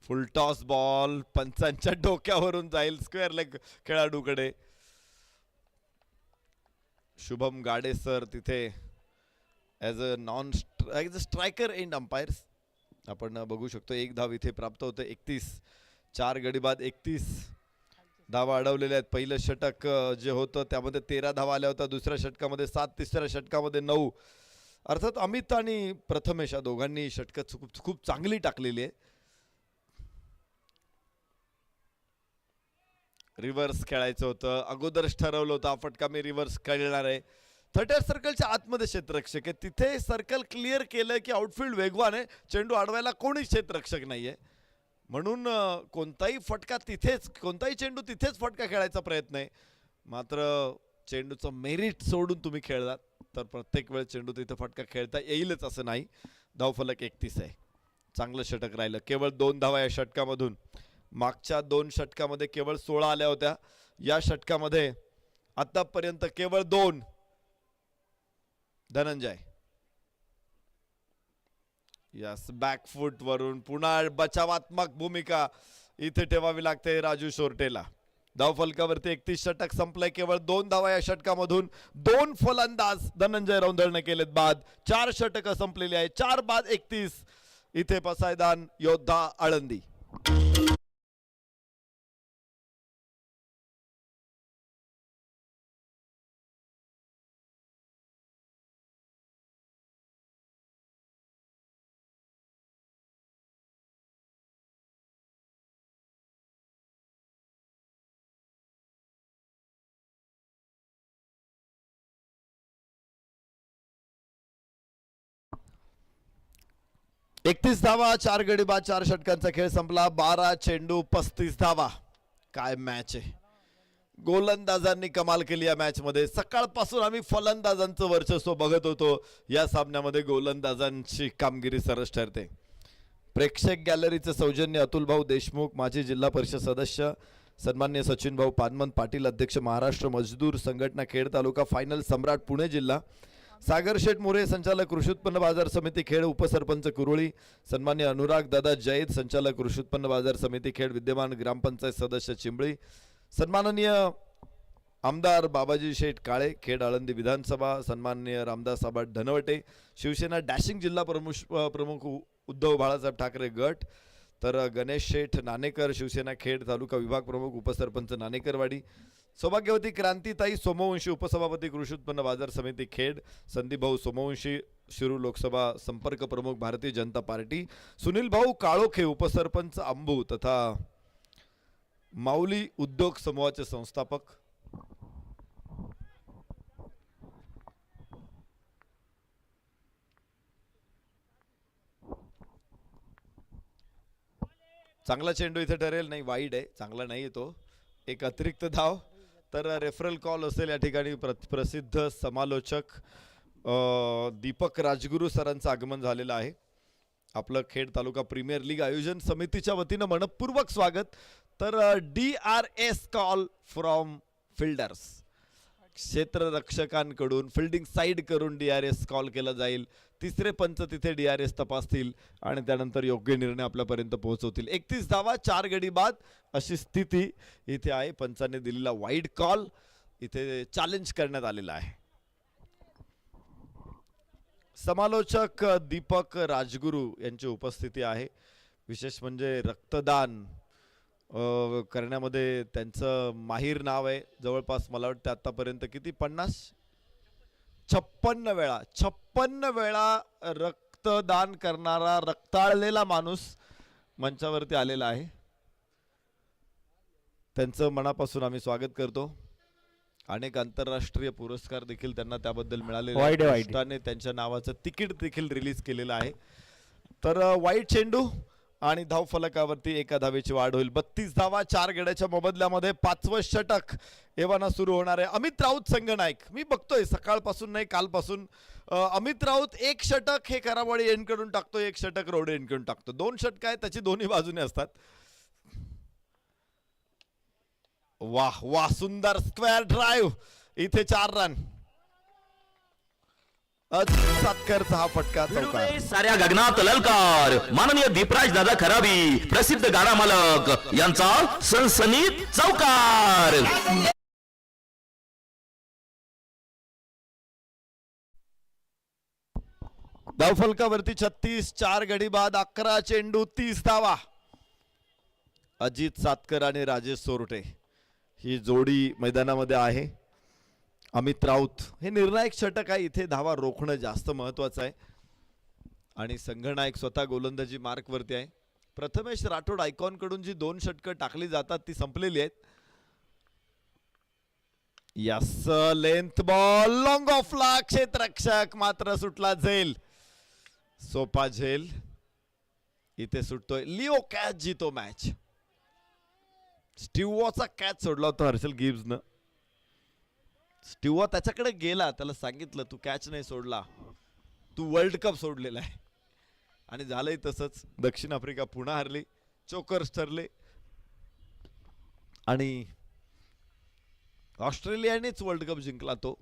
[SPEAKER 4] फुल टॉस बॉल पंचांच्या डोक्यावरून जाईल स्क्वेअर लेग खेळाडूकडे. शुभम गाडे सर तिथे as a striker end umpires आपण बघू शकतो. 1 धाव इथे प्राप्त होते. 31 4 गडी बाद 31 धावा अडवलेल्या आहेत. पहिलं षटक जे होतं त्यामध्ये 13 धावा आल्या होत्या, दुसऱ्या षटकामध्ये 7, तिसऱ्या षटकामध्ये 9. अर्थात अमित आणि प्रथमेश या दोघांनी षटकं खूप चांगली टाकलेली आहे. रिव्हर्स खेळायचं होतं, अगोदरच ठरवलं होतं हा फटका मी रिव्हर्स खेळणार आहे, 30 सर्कलच्या आतमध्ये क्षेत्ररक्षक आहे, तिथे सर्कल क्लिअर केलं की आउटफील्ड वेगवान आहे, चेंडू अडवायला कोणीच क्षेत्ररक्षक नाहीये, म्हणून कोणताही फटका तिथेच, कोणताही चेंडू तिथेच फटका खेळायचा प्रयत्न आहे. मात्र चेंडूचं मेरिट सोडून तुम्ही खेळलात तर प्रत्येक वेळ चेंडू तिथे फटका खेळता येईलच असं नाही. धावफलक 31 आहे. चांगलं षटक राहिलं. केवळ 2 धावा या षटकामधून. मागच्या 2 षटकामध्ये केवळ 16 आल्या होत्या. या षटकामध्ये आतापर्यंत केवळ 2. धनंजय यस, बॅकफूट वरून पुन्हा बचावात्मक भूमिका इथे ठेवावी लागते राजू शोरटेला. धावफलकावरती 31 षटक संपलंय. केवळ 2 धावा या षटकामधून. 2 फलंदाज धनंजय रौंदळने केलेत बाद. 4 षटक संपलेली आहे. 4 बाद 31. इथे पसायदान योद्धा आळंदी. एकतीस धावा, 4 गडी बाद, 4 षटकांचा खेळ संपला. 12 चेंडू 35 धावा. काय मॅच आहे. गोलंदाजांनी कमाल केली या मॅच मध्ये. सकाळपासून आम्ही फलंदाजांचं वर्चस्व बघत होतो. या सामन्यामध्ये गोलंदाजांची कामगिरी सरस ठरते. प्रेक्षक गॅलरीचं सौजन्य अतुल भाऊ देशमुख, माजी जिल्हा परिषद सदस्य सन्मान्य सचिन भाऊ पानमन पाटील, अध्यक्ष महाराष्ट्र मजदूर संघटना खेड तालुका, फायनल सम्राट पुणे जिल्हा, सागर शेठ मोरे संचालक कृषी उत्पन्न बाजार समिती खेड, उपसरपंच कुरुळी सन्मान्य अनुराग दादा जैद संचालक कृषी उत्पन्न बाजार समिती खेड, विद्यमान ग्रामपंचायत सदस्य चिंबळी, सन्माननीय आमदार बाबाजी शेठ काळे खेड आळंदी विधानसभा, सन्माननीय रामदास आबा धनवटे शिवसेना डॅशिंग जिल्हा प्रमुख उद्धव बाळासाहेब ठाकरे गट, तर गणेश शेठ नाणेकर शिवसेना खेड तालुका विभाग प्रमुख उपसरपंच नाणेकरवाडी, सौभाग्यवती क्रांतीताई सोमवंशी उपसभापती कृषी उत्पन्न बाजार समिती खेड, संदीप भाऊ सोमवंशी शिरूर लोकसभा संपर्क प्रमुख भारतीय जनता पार्टी, सुनील भाऊ काळोखे उपसरपंच अंबू तथा माऊली उद्योग समूहाचे संस्थापक. चांगला चेंडू इथे ठरेल, नाही वाईड आहे, चांगला नाही येतो. एक अतिरिक्त धाव, तर रेफरल कॉल असेल. या ठिकाणी प्रसिद्ध समालोचक दीपक राजगुरू सरांचं आगमन झालेलं आहे. आपलं खेड तालुका प्रीमियर लीग आयोजन समितीच्या वतीनं मनपूर्वक स्वागत. तर DRS कॉल फ्रॉम फिल्डर्स, क्षेत्ररक्षकांकडून फिल्डिंग साइड करून DRS कॉल केला जाईल. तिसरे पंच तिथे DRS तपासतील आणि त्यानंतर योग्य निर्णय आपल्यापर्यंत पोहोचवतील. 31 धावा 4 गडी बाद अशी स्थिती इथे आहे. पंचाने दिलेला वाईड कॉल इथे चॅलेंज करण्यात आलेला आहे. समालोचक दीपक राजगुरू यांची उपस्थिती आहे. विशेष म्हणजे रक्तदान करण्यामध्ये त्यांचं माहीर नाव आहे. जवळपास मला वाटतं आतापर्यंत किती 56 वेळा रक्तदान करणारा रक्ताळलेला माणूस मंचावरती आलेला आहे. त्यांचं मनापासून आम्ही स्वागत करतो. अनेक आंतरराष्ट्रीय पुरस्कार देखील त्यांना त्याबद्दल मिळालेले आहेत. त्यांच्या नावाचं तिकीट देखील रिलीज केलेलं आहे. तर वाईट चेंडू आणि धावफलकावरती 1 धावेची वाढ होईल. 32 धावा 4 गड्याच्या मोबदल्यामध्ये 5वं षटक एव्हाना सुरू होणार आहे. अमित राऊत संघनायक, मी बघतोय सकाळपासून नाही कालपासून अमित राऊत 1 षटक हे करावळी एंडकडून टाकतो, 1 षटक रोड एंडकडून टाकतो. 2 षटक आहेत त्याची दोन्ही बाजूने असतात. वाह वाह, सुंदर स्क्वेअर ड्राईव्ह, इथे 4 रन. सातकरचा हा फटका चौकार.
[SPEAKER 2] साऱ्या गगनात ललकार माननीय दीपराज दादा खराबी प्रसिद्ध गाडा मालक यांचा सनसनीत चौकार.
[SPEAKER 4] धावफलकावरती 36, 4 गडी बाद, 11 चेंडू 30 धावा. अजित सातकर आणि राजेश सोरटे ही जोडी मैदानामध्ये आहे. अमित राऊत हे निर्णायक षटक आहे. इथे धावा रोखणं जास्त महत्वाचं आहे आणि संघनायक स्वतः गोलंदाजी मार्क वरती आहे. प्रथमेश राठोड आयकॉन कडून जी 2 षटकं टाकली जातात ती संपलेली आहेत. यस लेंथ बॉल लॉंग ऑफला क्षेत्ररक्षक मात्र सुटला झेल. सोपा झेल इथे सुटतोय. लिओ कॅच जितो मॅच. स्टीवचा कॅच सोडला होता हर्षल गिब्सनं. स्टीवा त्याच्याकडे गेला, त्याला सांगितलं तू कॅच नाही सोडला, तू वर्ल्ड कप सोडलेला आहे. आणि झालंय तसंच. दक्षिण आफ्रिका पुन्हा हरली, चोकर्स ठरले आणि ऑस्ट्रेलियानेच वर्ल्ड कप जिंकला. तो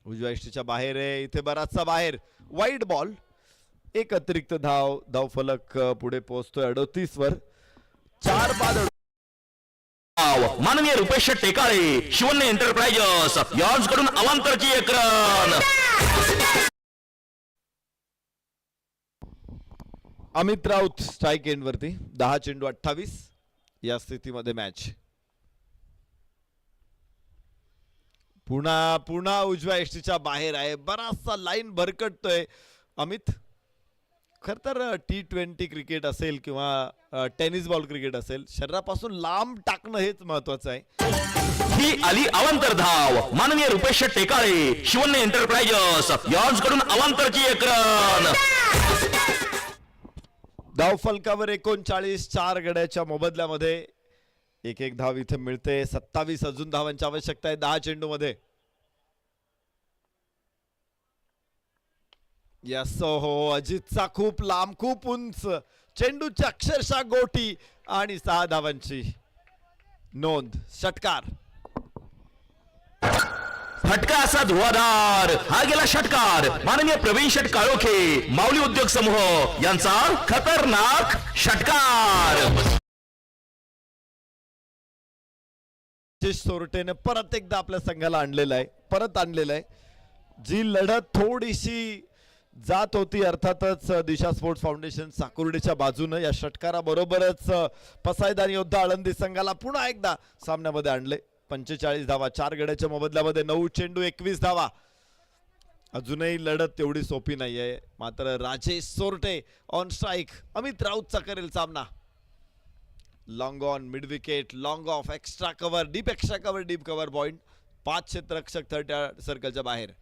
[SPEAKER 4] उजव्या इष्टीच्या बाहेर आहे, इथे बराचसा बाहेर. वाईड बॉल, एक अतिरिक्त धाव. धावफलक पुढे पोहोचतोय 38 वर. 4 बाद.
[SPEAKER 2] माननीय रुपेश टेकाळे शिवन्य एंटरप्राइजेस यांच्याकडून अवांतरची एक run.
[SPEAKER 4] Amit Raut strike end वरती. 10 चेंडू 28 या स्थितीमध्ये मॅच. पुन्हा उजव्या एष्टीच्या बाहेर आहे. बराचसा लाईन भरकटतोय अमित. खर तर T20 क्रिकेट असेल किंवा टेनिस बॉल क्रिकेट असेल, शरीरापासून लांब टाकणं हेच महत्वाचं आहे.
[SPEAKER 2] ही आली अवांतर धाव. माननीय रुपेश टेकाळे शिवन्य एंटरप्राइजेस यांच्याकडून अवांतरची एक रन.
[SPEAKER 4] धाव फलकावर 39. 4 गड्याच्या मोबदल्यामध्ये एक धाव इथे मिळते. 27 अजून धावांची आवश्यकता आहे 10 चेंडू मध्ये. यस हो, अजितचा खूप लांब, खूप उंच चेंडूची अक्षरशः गोटी आणि 6 धावांची नोंद. षटकार.
[SPEAKER 2] फटका असा धुवाधार. हा गेला षटकार. माननीय प्रवीण शेट काळोखे माऊली उद्योग समूह यांचा खतरनाक षटकार.
[SPEAKER 4] सोरटेने परत एकदा आपल्या संघाला आणलेला आहे, परत आणलेला आहे. जी लढत थोडीशी जात होती अर्थातच दिशा स्पोर्ट्स फाउंडेशन साकुर्डीच्या बाजूने, या षटकाराबरोबरच पसायदान योद्धा आळंदी संघाला पुन्हा एकदा सामन्यामध्ये आणले. 45 धावा 4 गड्याच्या मोबदल्यामध्ये. 9 चेंडू 21 धावा. अजूनही लढत तेवढी सोपी नाहीये. मात्र राजेश सोरटे ऑन स्ट्राइक. अमित राऊतचा करेल सामना. Long on, mid wicket, long of, extra cover, deep extra cover, deep cover point. 5 क्षेत्ररक्षक 30 सर्कलच्या बाहेर.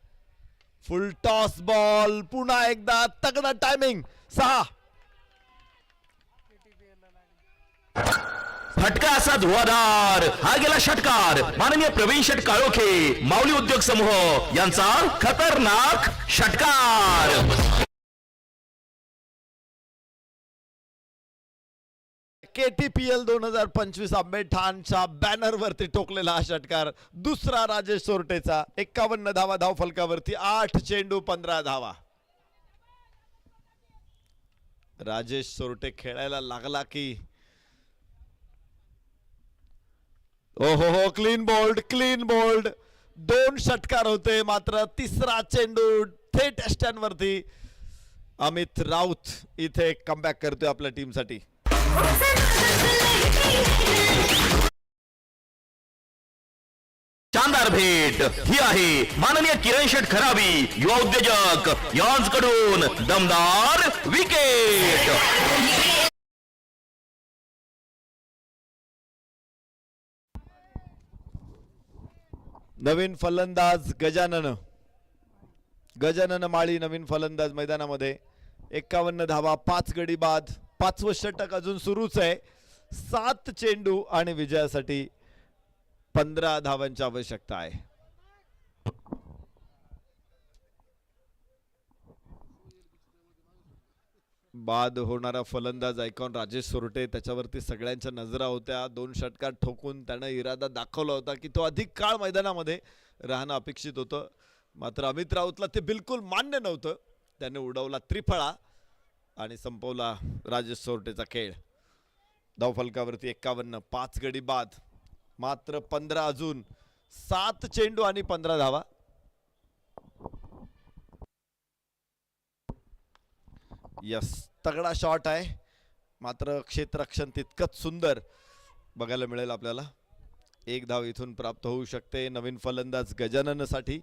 [SPEAKER 4] फुल टॉस बॉल. पुन्हा एकदा तगडा टायमिंग. 6.
[SPEAKER 2] फटका असा धुवाधार. हा गेला षटकार. माननीय प्रवीण शेट काळोखे माऊली उद्योग समूह यांचा खतरनाक षटकार.
[SPEAKER 4] KTPL 2025 आंबेठाणच्या बॅनर वरती टोकलेला हा षटकार. दुसरा राजेश सोरटेचा. 51 धावा धाव फलकावरती. 8 चेंडू 15 धावा. राजेश सोरटे खेळायला लागला की ओहो, क्लीन बोल्ड, क्लीन बोल्ड. 2 षटकार होते, मात्र तिसरा चेंडू थेट स्टँडवरती. अमित राऊत इथे कमबॅक करतोय आपल्या टीमसाठी.
[SPEAKER 2] शानदार भेट ही आहे माननीय किरण शेठ खराबी युवा उद्योजक यांच्याकडून दमदार विकेट.
[SPEAKER 4] नवीन फलंदाज गजानन माळी नवीन फलंदाज मैदानामध्ये. 51 धावा 5 गडी बाद. 5वं षटक अजून सुरूच आहे. 7 चेंडू आणि विजयासाठी 15 धावांची आवश्यकता आहे. बाद होणारा फलंदाज आयकॉन राजेश सोरटे. त्याच्यावरती सगळ्यांच्या नजरा होत्या. 2 षटकार ठोकून त्यानं इरादा दाखवला होता की तो अधिक काळ मैदानामध्ये राहणं अपेक्षित होतं. मात्र अमित राऊतला ते बिलकुल मान्य नव्हतं. त्याने उडवला त्रिफळा आणि संपवला राजेश सोरटेचा खेळ. धावफलकावरती 51. 5 गडी बाद. मात्र 15 अजून. 7 चेंडू आणि 15 धावा. यस, तगडा शॉट आहे, मात्र क्षेत्ररक्षण तितकंच सुंदर बघायला मिळेल आपल्याला. 1 धाव इथून प्राप्त होऊ शकते नवीन फलंदाज गजाननसाठी.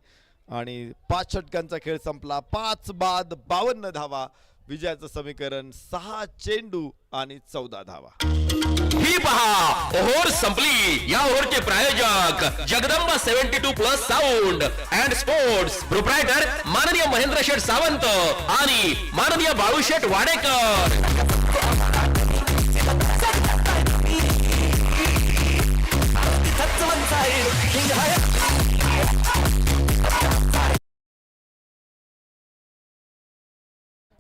[SPEAKER 4] आणि 5 षटकांचा खेळ संपला. 5 बाद 52 धावा. विजयाचं समीकरण 6 चेंडू आणि 14 धावा.
[SPEAKER 2] ही पहा ओव्हर संपली. या ओव्हरचे प्रायोजक Jagdamba 72+ sound and sports, proprietor माननीय महेंद्र शेठ सावंत आणि माननीय बाळूशेठ वाडेकर.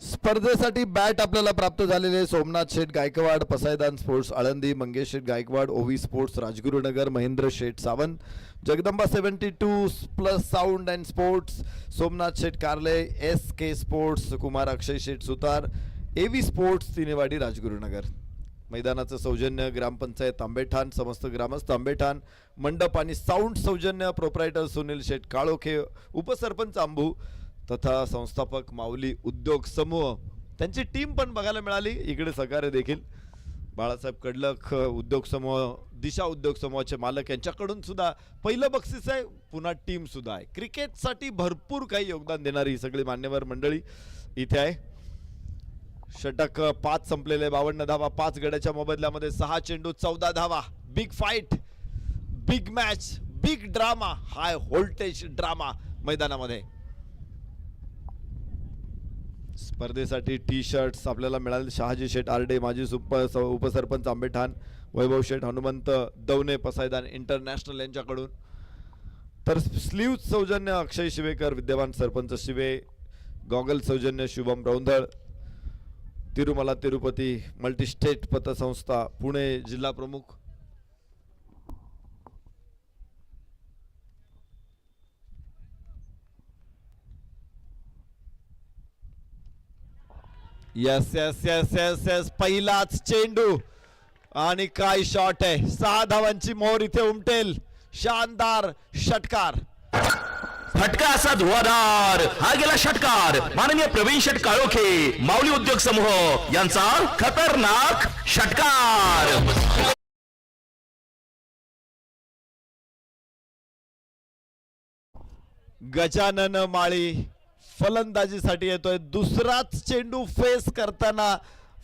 [SPEAKER 4] स्पर्धेसाठी बॅट आपल्याला प्राप्त झालेले Somnath Sheth Gaikwad, Pasaydan sports Alandi, Mangesh Sheth Gaikwad, Ovi sports Rajgurunagar, Mahendra Sheth Sawant, Jagdamba 72+ sound and sports, Somnath Sheth Karle, SK sports Kumar Akshay Sheth Sutar, AV sports Tinewadi Rajgurunagar. मैदानाचं सौजन्य ग्रामपंचायत तांबेठाण, समस्त ग्रामस्थ तांबेठाण, मंडप आणि साऊंड सौजन्य प्रोप्रायटर सुनील शेठ काळोखे, उपसरपंच आंबू तथा संस्थापक माऊली उद्योग समूह. त्यांची टीम पण बघायला मिळाली. इकडे सहकार्य देखील बाळासाहेब कडलक उद्योग समूह, दिशा उद्योग समूहाचे मालक यांच्याकडून सुद्धा पहिलं बक्षीस आहे. पुन्हा टीम सुद्धा आहे. क्रिकेटसाठी भरपूर काही योगदान देणारी सगळी मान्यवर मंडळी इथे आहे. षटक 5 संपलेले, 52 धावा, 5 गड्याच्या मोबदल्यामध्ये 6 चेंडू 14 धावा. Big fight, big match, big drama, high voltage drama मैदानामध्ये. स्पर्धेसाठी टी शर्ट्स आपल्याला मिळाले. शहाजी शेठ आरडे, माजी उपसरपंच आंबेठाण, वैभव शेठ हनुमंत दवणे, पसायदान इंटरनॅशनल यांच्याकडून. तर स्लीव सौजन्य अक्षय शिवेकर, विद्यमान सरपंच शिवे, गॉगल सौजन्य शुभम रौंधळ, तिरुमला तिरुपती मल्टीस्टेट पतसंस्था पुणे जिल्हा प्रमुख. Yes yes yes yes yes पहिलाच चेंडू आणि काय शॉट आहे. 6 धावांची मोहर इथे उमटेल. शानदार षटकार,
[SPEAKER 2] फटका असा धुवाधार. हा गेला षटकार माननीय प्रवीण शेठ काळोखे, माऊली उद्योग समूह यांचा खतरनाक षटकार.
[SPEAKER 4] गजानन माळी फलंदाजीसाठी येतोय. दुसराच चेंडू फेस करताना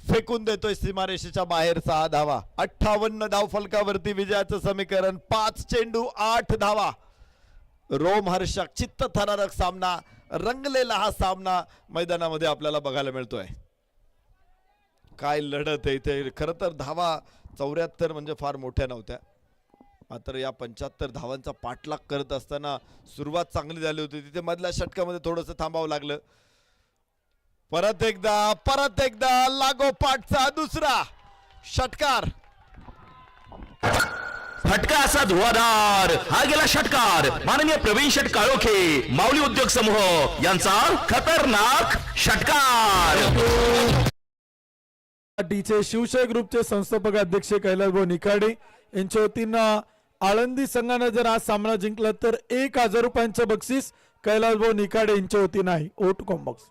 [SPEAKER 4] फेकून देतोय सीमारेषेच्या बाहेर. 6 धावा, 58 धाव फलकावरती विजयाचं समीकरण. 5 चेंडू 8 धावा. रोमहर्षक चित्तथरारक सामना, रंगलेला हा सामना मैदानामध्ये आपल्याला बघायला मिळतोय. काय लढत आहे इथे. खरं तर धावा 74 म्हणजे फार मोठ्या नव्हत्या. मात्र या 75 धावांचा पाठलाग करत असताना सुरुवात चांगली झाली होती. तिथे मधल्या षटकामध्ये थोडंसं थांबावं लागलं. परत एकदा लागोपाठचा दुसरा षटकार.
[SPEAKER 2] फटका असा धुवाधार. हा गेला षटकार माननीय प्रवीण शेठ काळोखे, माऊली उद्योग समूह यांचा खतरनाक षटकार.
[SPEAKER 1] टीचे शिवशाही ग्रुपचे संस्थापक अध्यक्ष कैलासभाऊ निखाडे यांच्या वतीनं आळंदी संघाने जर आज सामना जिंकला तर 1000 रुपयांचं बक्षीस कैलासभाऊ निखाडे यांच्या वतीनं आहे. ओट कॉम्बॉक्स.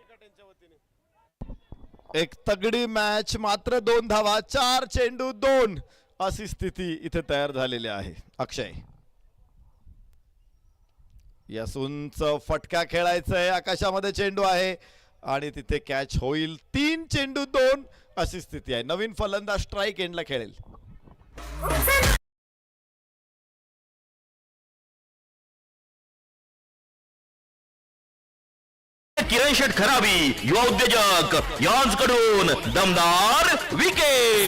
[SPEAKER 4] एक तगडी मॅच, मात्र 2 धावा, 4 चेंडू 2 अशी स्थिती इथे तयार झालेली आहे. अक्षय यस, उंच फटका खेळायचा आहे. आकाशामध्ये चेंडू आहे आणि तिथे कॅच होईल. 3 चेंडू 2 अशी स्थिती आहे. नवीन फलंदाज स्ट्राईक एंडला खेळेल.
[SPEAKER 2] किरण शेठ खराबी, युवा उद्योजक यांकडून दमदार विकेट.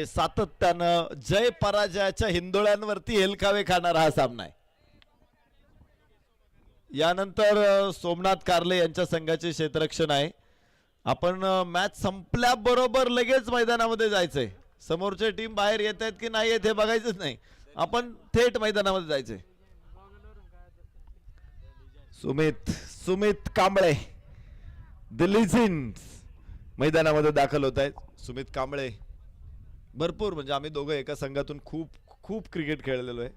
[SPEAKER 4] सातत्यानं जय पराजयाच्या हिंदोळ्यांवरती हेलकावे खाणारा हा सामना आहे. यानंतर सोमनाथ कारले यांच्या संघाचे क्षेत्ररक्षण आहे. आपण मॅच संपल्याबरोबर लगेच मैदानामध्ये जायचंय. समोरचे टीम बाहेर येत आहेत की नाही येत हे बघायचंच नाही. आपण थेट मैदानामध्ये जायचंय. सुमित कांबळे दिल्ली जिंक्स मैदानामध्ये दाखल होत आहेत. सुमित कांबळे भरपूर, म्हणजे आम्ही दोघं एका संघातून खूप क्रिकेट खेळलेलो आहे.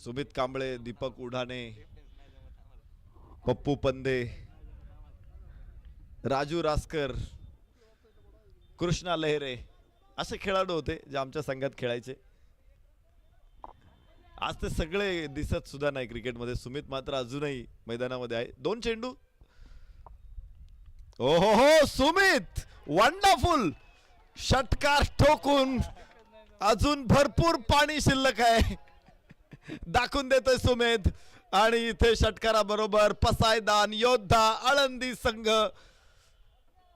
[SPEAKER 4] सुमित कांबळे, दीपक उडाणे, पप्पू पंदे, राजू रासकर, कृष्णा लहेरे असे खेळाडू होते जे आमच्या संघात खेळायचे. आज ते सगळे दिसत सुद्धा नाही क्रिकेटमध्ये. सुमित मात्र अजूनही मैदानामध्ये आहे. 2 चेंडू. ओ हो सुमित वंडरफुल षटकार ठोकून अजून भरपूर पाणी शिल्लक आहे दाखवून देतोय सुमित. आणि इथे षटकाराबरोबर पसायदान योद्धा आळंदी संघ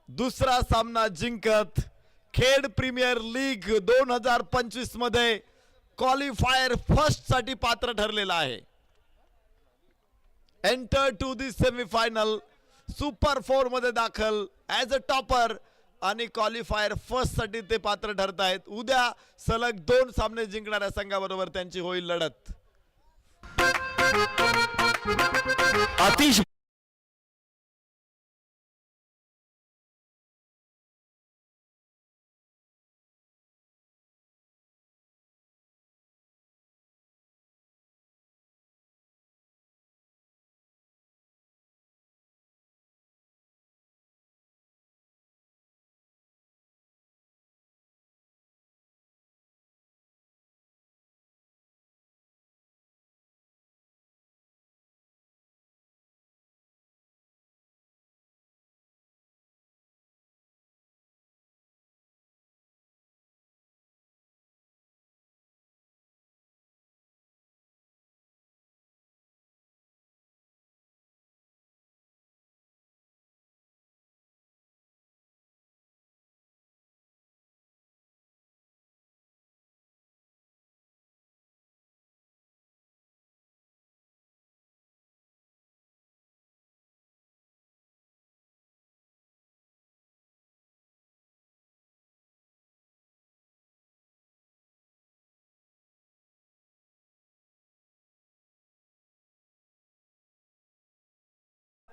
[SPEAKER 4] दुसरा सामना जिंकत खेड प्रीमियर लीग 2025 मध्ये क्वालिफायर फर्स्ट साठी पात्र ठरलेला आहे. Enter to the semifinal super 4 मध्ये दाखल ऍज अ टॉपर आणि क्वालिफायर फर्स्ट साठी ते पात्र ठरत आहेत. उद्या सलग 2 सामने जिंकणाऱ्या संघाबरोबर त्यांची होईल लढत.
[SPEAKER 2] आतिश